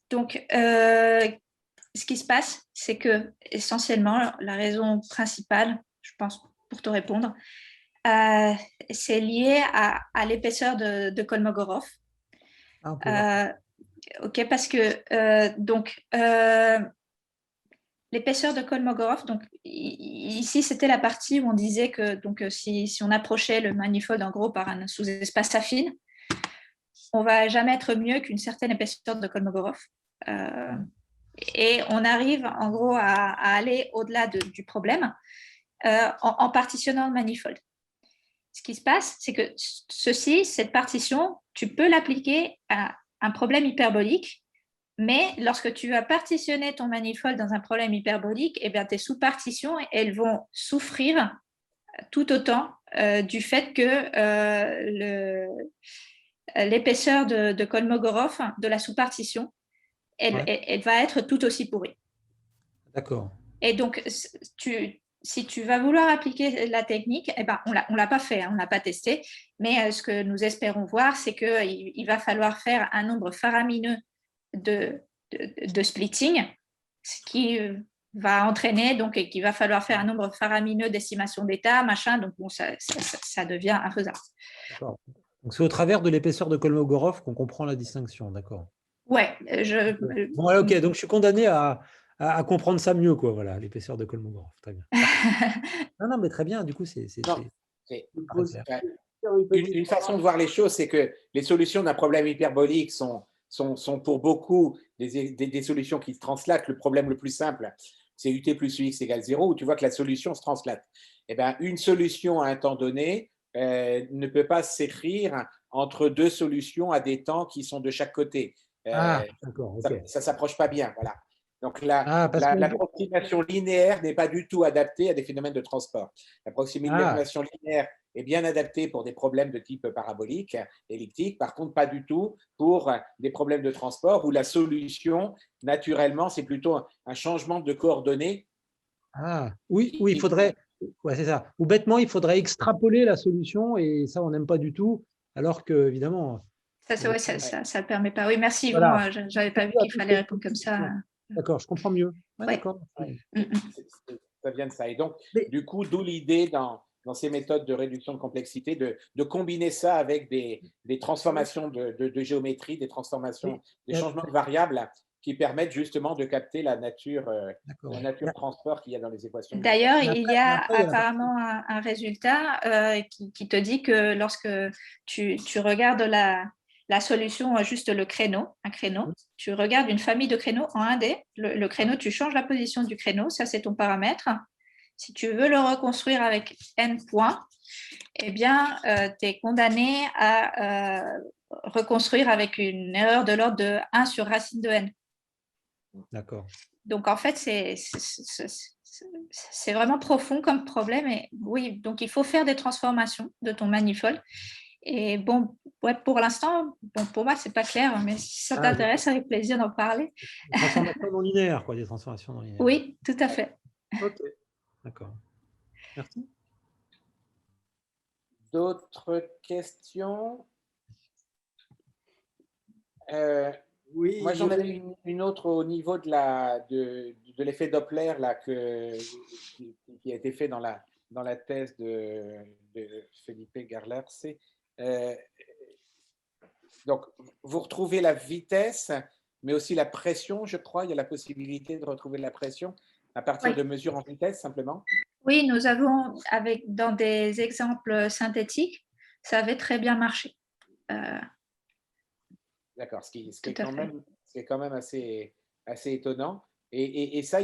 Donc, ce qui se passe, c'est que essentiellement, la raison principale, je pense, pour te répondre, c'est lié à l'épaisseur de Kolmogorov. Ok, parce que l'épaisseur de Kolmogorov, donc ici c'était la partie où on disait que donc si on approchait le manifold en gros par un sous-espace affine, on va jamais être mieux qu'une certaine épaisseur de Kolmogorov. Et on arrive en gros à aller au-delà du problème en partitionnant le manifold. Ce qui se passe, c'est que cette partition, tu peux l'appliquer à un problème hyperbolique, mais lorsque tu vas partitionner ton manifold dans un problème hyperbolique, eh bien, tes sous-partitions, elles vont souffrir tout autant du fait que l'épaisseur de Kolmogorov de la sous-partition, elle va être tout aussi pourrie. D'accord. Et donc, si tu vas vouloir appliquer la technique, eh ben, on ne l'a pas fait, hein, on ne l'a pas testé, mais ce que nous espérons voir, c'est qu'il va falloir faire un nombre faramineux de splitting, ce qui va entraîner, donc, qu'il va falloir faire un nombre faramineux d'estimation d'état, machin, donc bon, ça devient infaisable. D'accord. Donc c'est au travers de l'épaisseur de Kolmogorov qu'on comprend la distinction, d'accord. Ouais, Bon, ok, donc je suis condamné à comprendre ça mieux, quoi, voilà, l'épaisseur de Kolmogorov, très bien. non, mais très bien, du coup, c'est une façon de voir les choses, c'est que les solutions d'un problème hyperbolique sont pour beaucoup des solutions qui se translatent. Le problème le plus simple, c'est UT plus UX égale 0, où tu vois que la solution se translate. Eh bien, une solution à un temps donné ne peut pas s'écrire entre deux solutions à des temps qui sont de chaque côté. d'accord, okay. Ça ne s'approche pas bien, voilà. Donc, l'approximation linéaire n'est pas du tout adaptée à des phénomènes de transport. L'approximation linéaire est bien adaptée pour des problèmes de type parabolique, elliptique, par contre, pas du tout pour des problèmes de transport où la solution, naturellement, c'est plutôt un changement de coordonnées. Oui, il faudrait, c'est ça. Ou bêtement, il faudrait extrapoler la solution et ça, on n'aime pas du tout, alors que, évidemment… Ça ne le permet pas. Oui, merci. Voilà. Bon, je n'avais pas vu qu'il fallait répondre comme ça. D'accord, je comprends mieux. D'accord. Ça vient de ça. Et donc, du coup, d'où l'idée dans ces méthodes de réduction de complexité de combiner ça avec des transformations de géométrie, des transformations, des changements de variables qui permettent justement de capter la nature D'accord. transport qu'il y a dans les équations. D'ailleurs, Mais il y après, a il y a la apparemment un résultat qui te dit que lorsque tu regardes la solution, juste le créneau, un créneau, tu regardes une famille de créneaux en 1D. Le créneau, tu changes la position du créneau, ça c'est ton paramètre. Si tu veux le reconstruire avec n points, eh bien, tu es condamné à reconstruire avec une erreur de l'ordre de 1 sur racine de n. D'accord. Donc, en fait, c'est vraiment profond comme problème. Et oui, donc il faut faire des transformations de ton manifold. Et bon, ouais, pour l'instant, bon, pour moi, c'est pas clair, mais si ça t'intéresse, avec plaisir d'en parler. Des transformations non linéaires, quoi, des transformations non linéaires. Oui, tout à fait. Ok, d'accord. Merci. D'autres questions? Oui, Moi, j'en avais une autre au niveau de l'effet Doppler là, qui a été fait dans la thèse de Felipe Garlerce. Donc, vous retrouvez la vitesse, mais aussi la pression, je crois. Il y a la possibilité de retrouver la pression à partir de mesures en vitesse, simplement. Oui, nous avons, dans des exemples synthétiques, ça avait très bien marché. D'accord, ce qui est quand même assez étonnant. Et ça,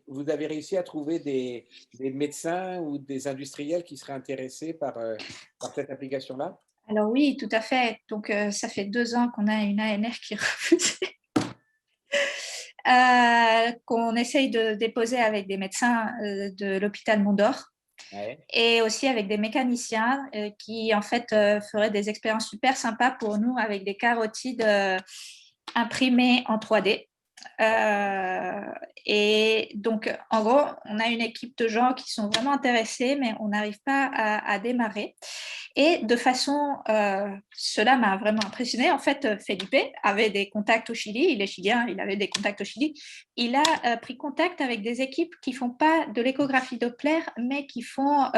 vous avez réussi à trouver des médecins ou des industriels qui seraient intéressés par cette application-là? Alors oui, tout à fait. Donc, ça fait 2 ans qu'on a une ANR qui est refusée. Qu'on essaye de déposer avec des médecins de l'hôpital Mondor. Ouais. Et aussi avec des mécaniciens qui, en fait, feraient des expériences super sympas pour nous avec des carotides imprimées en 3D. Et donc, en gros, on a une équipe de gens qui sont vraiment intéressés, mais on n'arrive pas à démarrer. Et de façon, cela m'a vraiment impressionné. En fait, Felipe avait des contacts au Chili, il est chilien, il avait des contacts au Chili. Il a pris contact avec des équipes qui ne font pas de l'échographie Doppler, mais qui font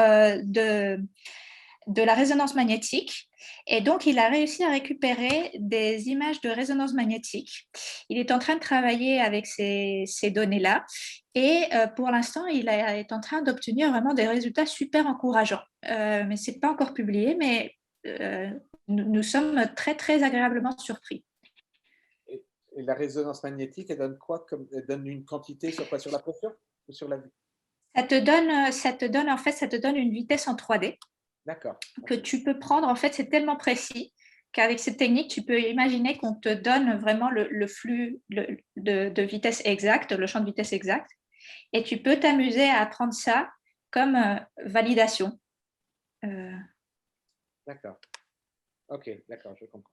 de la résonance magnétique. Et donc, il a réussi à récupérer des images de résonance magnétique. Il est en train de travailler avec ces données-là. Et pour l'instant, il est en train d'obtenir vraiment des résultats super encourageants. Mais ce n'est pas encore publié, mais nous sommes très, très agréablement surpris. Et la résonance magnétique, elle donne quoi elle donne une quantité sur quoi? Sur la pression ou sur la vie? Ça te donne une vitesse en 3D. D'accord. Que tu peux prendre. En fait, c'est tellement précis qu'avec cette technique, tu peux imaginer qu'on te donne vraiment le flux de vitesse exacte, le champ de vitesse exact, et tu peux t'amuser à prendre ça comme validation. D'accord. Ok, d'accord, je comprends.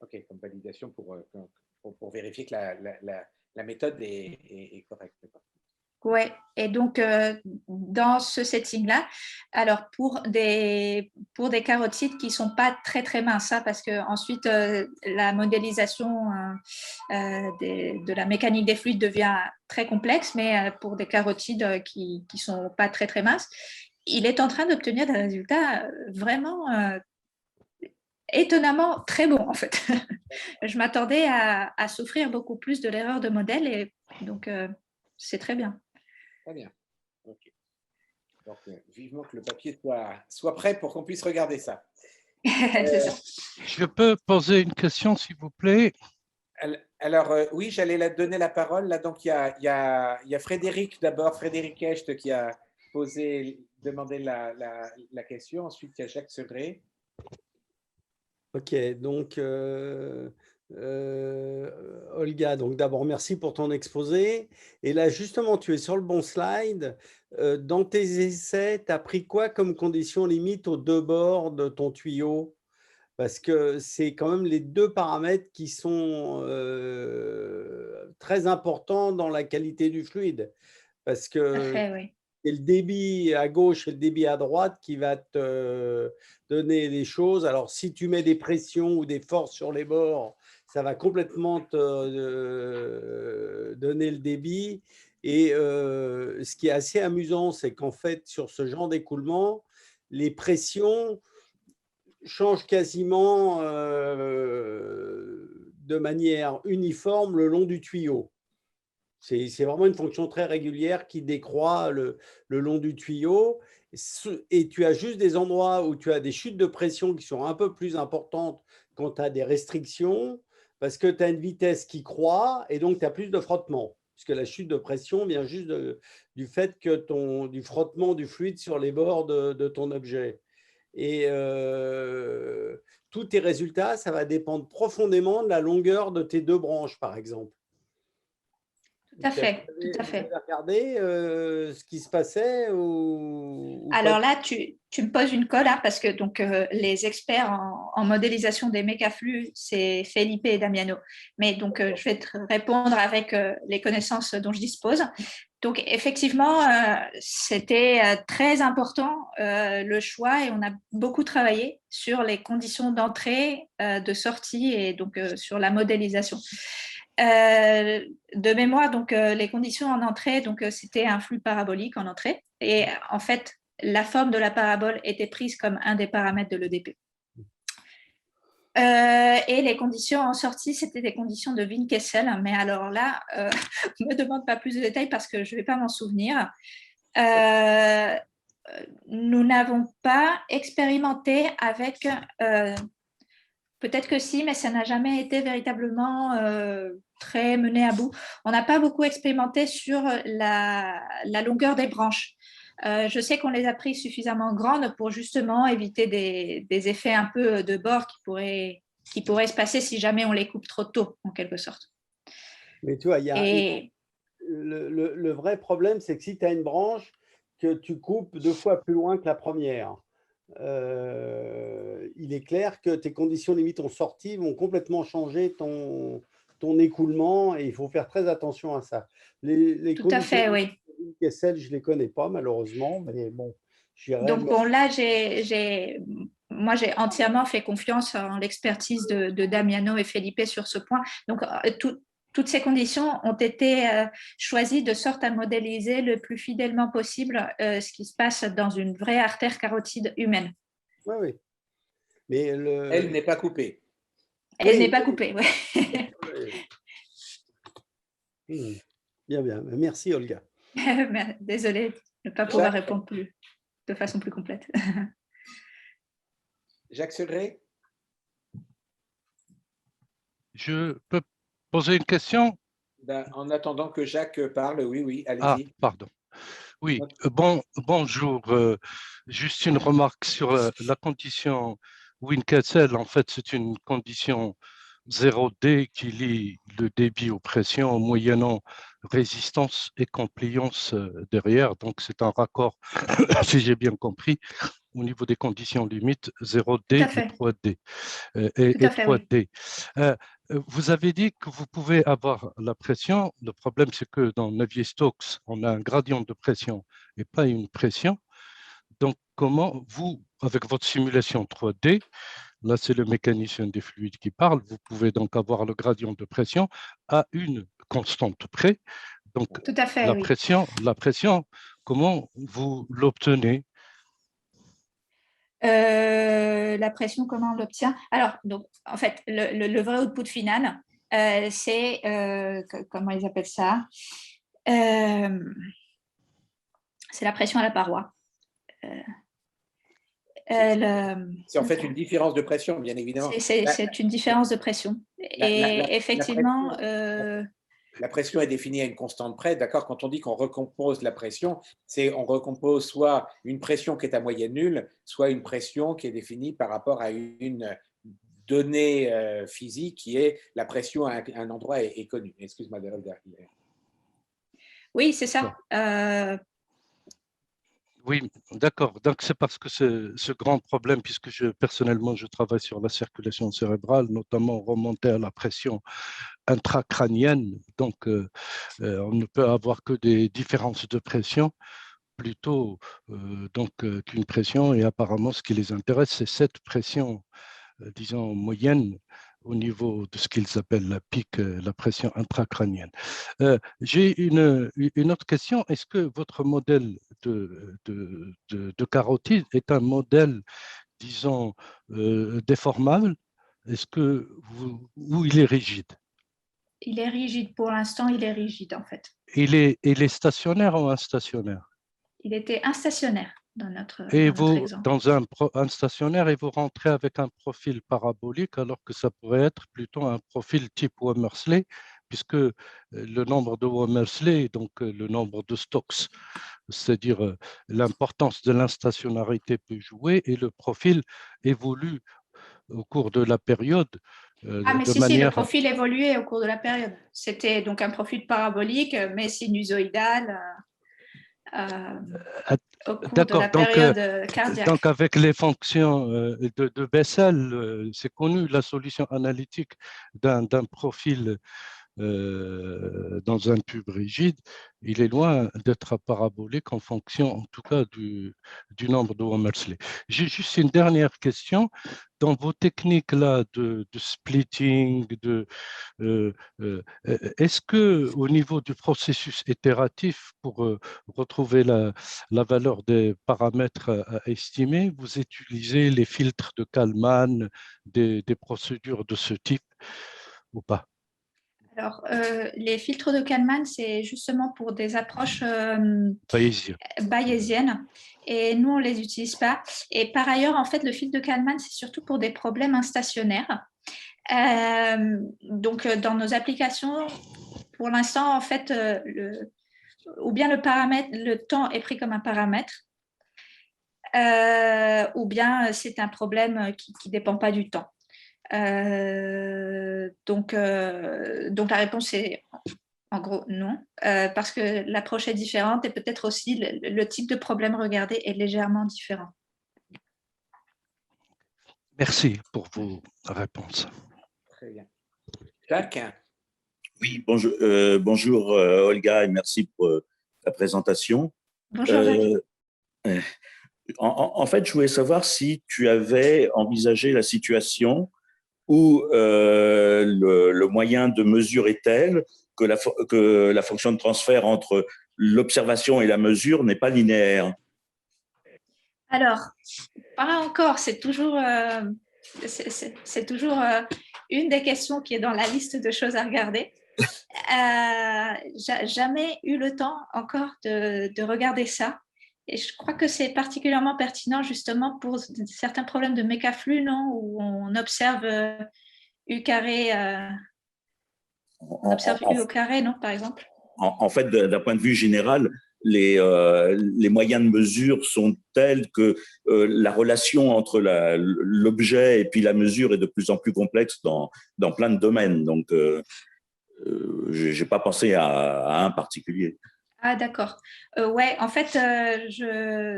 Ok, comme validation pour vérifier que la méthode est correcte. Ouais, et donc dans ce setting-là, alors pour des carotides qui ne sont pas très très minces, hein, parce que ensuite la modélisation de la mécanique des fluides devient très complexe, mais pour des carotides qui ne sont pas très très minces, il est en train d'obtenir des résultats vraiment étonnamment très bons en fait. Je m'attendais à souffrir beaucoup plus de l'erreur de modèle et donc c'est très bien. Très bien. Okay. Donc, vivement que le papier soit prêt pour qu'on puisse regarder ça. C'est ça. Je peux poser une question, s'il vous plaît? Alors, oui, j'allais donner la parole. Là, donc, il y a Frédéric d'abord, Frédéric Echt qui a demandé la question. Ensuite, il y a Jacques Segré. Ok, donc Olga, donc d'abord merci pour ton exposé. Et là, justement, tu es sur le bon slide. Dans tes essais, tu as pris quoi comme condition limite aux 2 bords de ton tuyau? Parce que c'est quand même les 2 paramètres qui sont très importants dans la qualité du fluide. Parce que c'est le débit à gauche et le débit à droite qui va te donner des choses. Alors, si tu mets des pressions ou des forces sur les bords, ça va complètement te donner le débit. Et ce qui est assez amusant, c'est qu'en fait, sur ce genre d'écoulement, les pressions changent quasiment de manière uniforme le long du tuyau. C'est vraiment une fonction très régulière qui décroît le long du tuyau. Et tu as juste des endroits où tu as des chutes de pression qui sont un peu plus importantes quand tu as des restrictions, parce que tu as une vitesse qui croît et donc tu as plus de frottement. Puisque la chute de pression vient juste du fait que du frottement du fluide sur les bords de ton objet. Et tous tes résultats, ça va dépendre profondément de la longueur de tes deux branches, par exemple. Tout à fait, tout à Vous fait. avez regardé ce qui se passait ou pas? Alors là, tu me poses une colle, hein, parce que donc, les experts en modélisation des mécaflux, c'est Felipe et Damiano. Mais donc, je vais te répondre avec les connaissances dont je dispose. Donc, effectivement, c'était très important le choix et on a beaucoup travaillé sur les conditions d'entrée, de sortie et donc sur la modélisation. De mémoire, donc les conditions en entrée, donc c'était un flux parabolique en entrée et en fait, la forme de la parabole était prise comme un des paramètres de l'EDP. Et les conditions en sortie, c'était des conditions de Wien-Kessel, mais alors là, ne me demande pas plus de détails parce que je ne vais pas m'en souvenir. Nous n'avons pas expérimenté avec, peut-être que si, mais ça n'a jamais été véritablement très mené à bout. On n'a pas beaucoup expérimenté sur la longueur des branches. Je sais qu'on les a prises suffisamment grandes pour justement éviter des effets un peu de bord qui pourraient se passer si jamais on les coupe trop tôt, en quelque sorte. Mais tu vois, Et le vrai problème, c'est que si tu as une branche que tu coupes 2 fois plus loin que la première, il est clair que tes conditions limites en sortie vont complètement changer ton écoulement et il faut faire très attention à ça. Les tout à fait, oui. Kessel, je ne les connais pas malheureusement, mais bon, j'irai. Donc bon, là, moi, j'ai entièrement fait confiance en l'expertise de Damiano et Felipe sur ce point. Donc, toutes ces conditions ont été choisies de sorte à modéliser le plus fidèlement possible ce qui se passe dans une vraie artère carotide humaine. Oui, oui. Mais Elle n'est pas coupée. Elle Oui, n'est pas coupée, oui. Bien, bien. Merci, Olga. Désolée de ne pas pouvoir répondre de façon plus complète. Jacques Segret? Je peux poser une question? En attendant que Jacques parle, oui, Ah, allez-y. pardon. Oui, bonjour. Juste une remarque sur la condition Wien-Kessel. En fait, c'est une condition 0D qui lie le débit aux pressions moyennant résistance et compliance derrière. Donc, c'est un raccord, si j'ai bien compris, au niveau des conditions limites 0D et 3D. Et 3D. Oui. Vous avez dit que vous pouvez avoir la pression. Le problème, c'est que dans Navier-Stokes, on a un gradient de pression et pas une pression. Donc, comment vous, avec votre simulation 3D, là, c'est le mécanicien des fluides qui parle, vous pouvez donc avoir le gradient de pression à une constante près. Donc, tout à fait, la pression, comment vous l'obtenez? La pression, comment on l'obtient? Alors, donc, en fait, le vrai output final, c'est, comment ils appellent ça? C'est la pression à la paroi. C'est en fait une différence de pression, bien évidemment. C'est une différence de pression. Et effectivement… La pression est définie à une constante près, d'accord? Quand on dit qu'on recompose la pression, c'est on recompose soit une pression qui est à moyenne nulle, soit une pression qui est définie par rapport à une donnée physique qui est la pression à un endroit est connue. Excuse-moi de regarder. Oui, c'est ça. Oui, d'accord. Donc, c'est parce que ce grand problème, puisque personnellement, je travaille sur la circulation cérébrale, notamment remonter à la pression intracrânienne. Donc, on ne peut avoir que des différences de pression plutôt qu'une pression. Et apparemment, ce qui les intéresse, c'est cette pression, disons, moyenne au niveau de ce qu'ils appellent la pic, la pression intracrânienne. J'ai une autre question. Est-ce que votre modèle de carotide est un modèle, disons, déformable ou il est rigide? Il est rigide pour l'instant, il est rigide en fait. Il est stationnaire ou instationnaire? Il était instationnaire dans notre exemple. Dans un stationnaire, et vous rentrez avec un profil parabolique, alors que ça pourrait être plutôt un profil type Womersley, puisque le nombre de Womersley, donc le nombre de Stokes, c'est-à-dire l'importance de l'instationnarité peut jouer, et le profil évolue au cours de la période. Mais si, le profil évoluait au cours de la période. C'était donc un profil parabolique, mais sinusoïdal au cours de la période cardiaque. Donc, avec les fonctions de Bessel, c'est connu, la solution analytique d'un profil dans un tube rigide, il est loin d'être parabolique en fonction, en tout cas, du nombre de Womersley. J'ai juste une dernière question. Dans vos techniques-là de splitting, est-ce qu'au niveau du processus itératif, pour retrouver la valeur des paramètres à estimer, vous utilisez les filtres de Kalman, des procédures de ce type ou pas? Alors, les filtres de Kalman, c'est justement pour des approches bayésiennes. Et nous, on ne les utilise pas. Et par ailleurs, en fait, le filtre de Kalman, c'est surtout pour des problèmes instationnaires. Donc, dans nos applications, pour l'instant, en fait, ou bien le temps est pris comme un paramètre, ou bien c'est un problème qui ne dépend pas du temps. Donc la réponse est en gros non, parce que l'approche est différente et peut-être aussi le type de problème regardé est légèrement différent. Merci pour vos réponses. Très bien. Jacques? Oui, bonjour Olga, et merci pour la présentation. Bonjour Jacques. En fait, je voulais savoir si tu avais envisagé la situation où le moyen de mesure est tel que la fonction de transfert entre l'observation et la mesure n'est pas linéaire. Alors, pas encore, c'est toujours une des questions qui est dans la liste de choses à regarder. Jamais eu le temps encore de regarder ça. Et je crois que c'est particulièrement pertinent justement pour certains problèmes de mécaflux, non, où on observe U carré, on observe U au carré, non, par exemple. En fait, d'un point de vue général, les moyens de mesure sont tels que la relation entre l'objet et puis la mesure est de plus en plus complexe dans plein de domaines. Donc, je n'ai pas pensé à un particulier. Ah, d'accord. Ouais, en fait,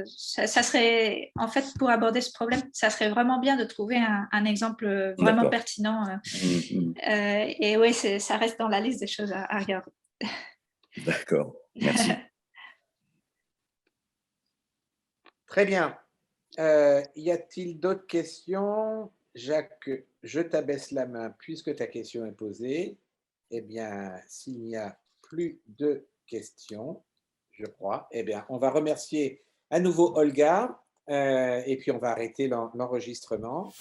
ça serait, en fait, pour aborder ce problème, ça serait vraiment bien de trouver un exemple vraiment pertinent. Et oui, ça reste dans la liste des choses à regarder. D'accord, merci. Très bien. Y a-t-il d'autres questions? Jacques, je t'abaisse la main puisque ta question est posée. Eh bien, s'il n'y a plus de questions, je crois, eh bien, on va remercier à nouveau Olga et puis on va arrêter l'enregistrement.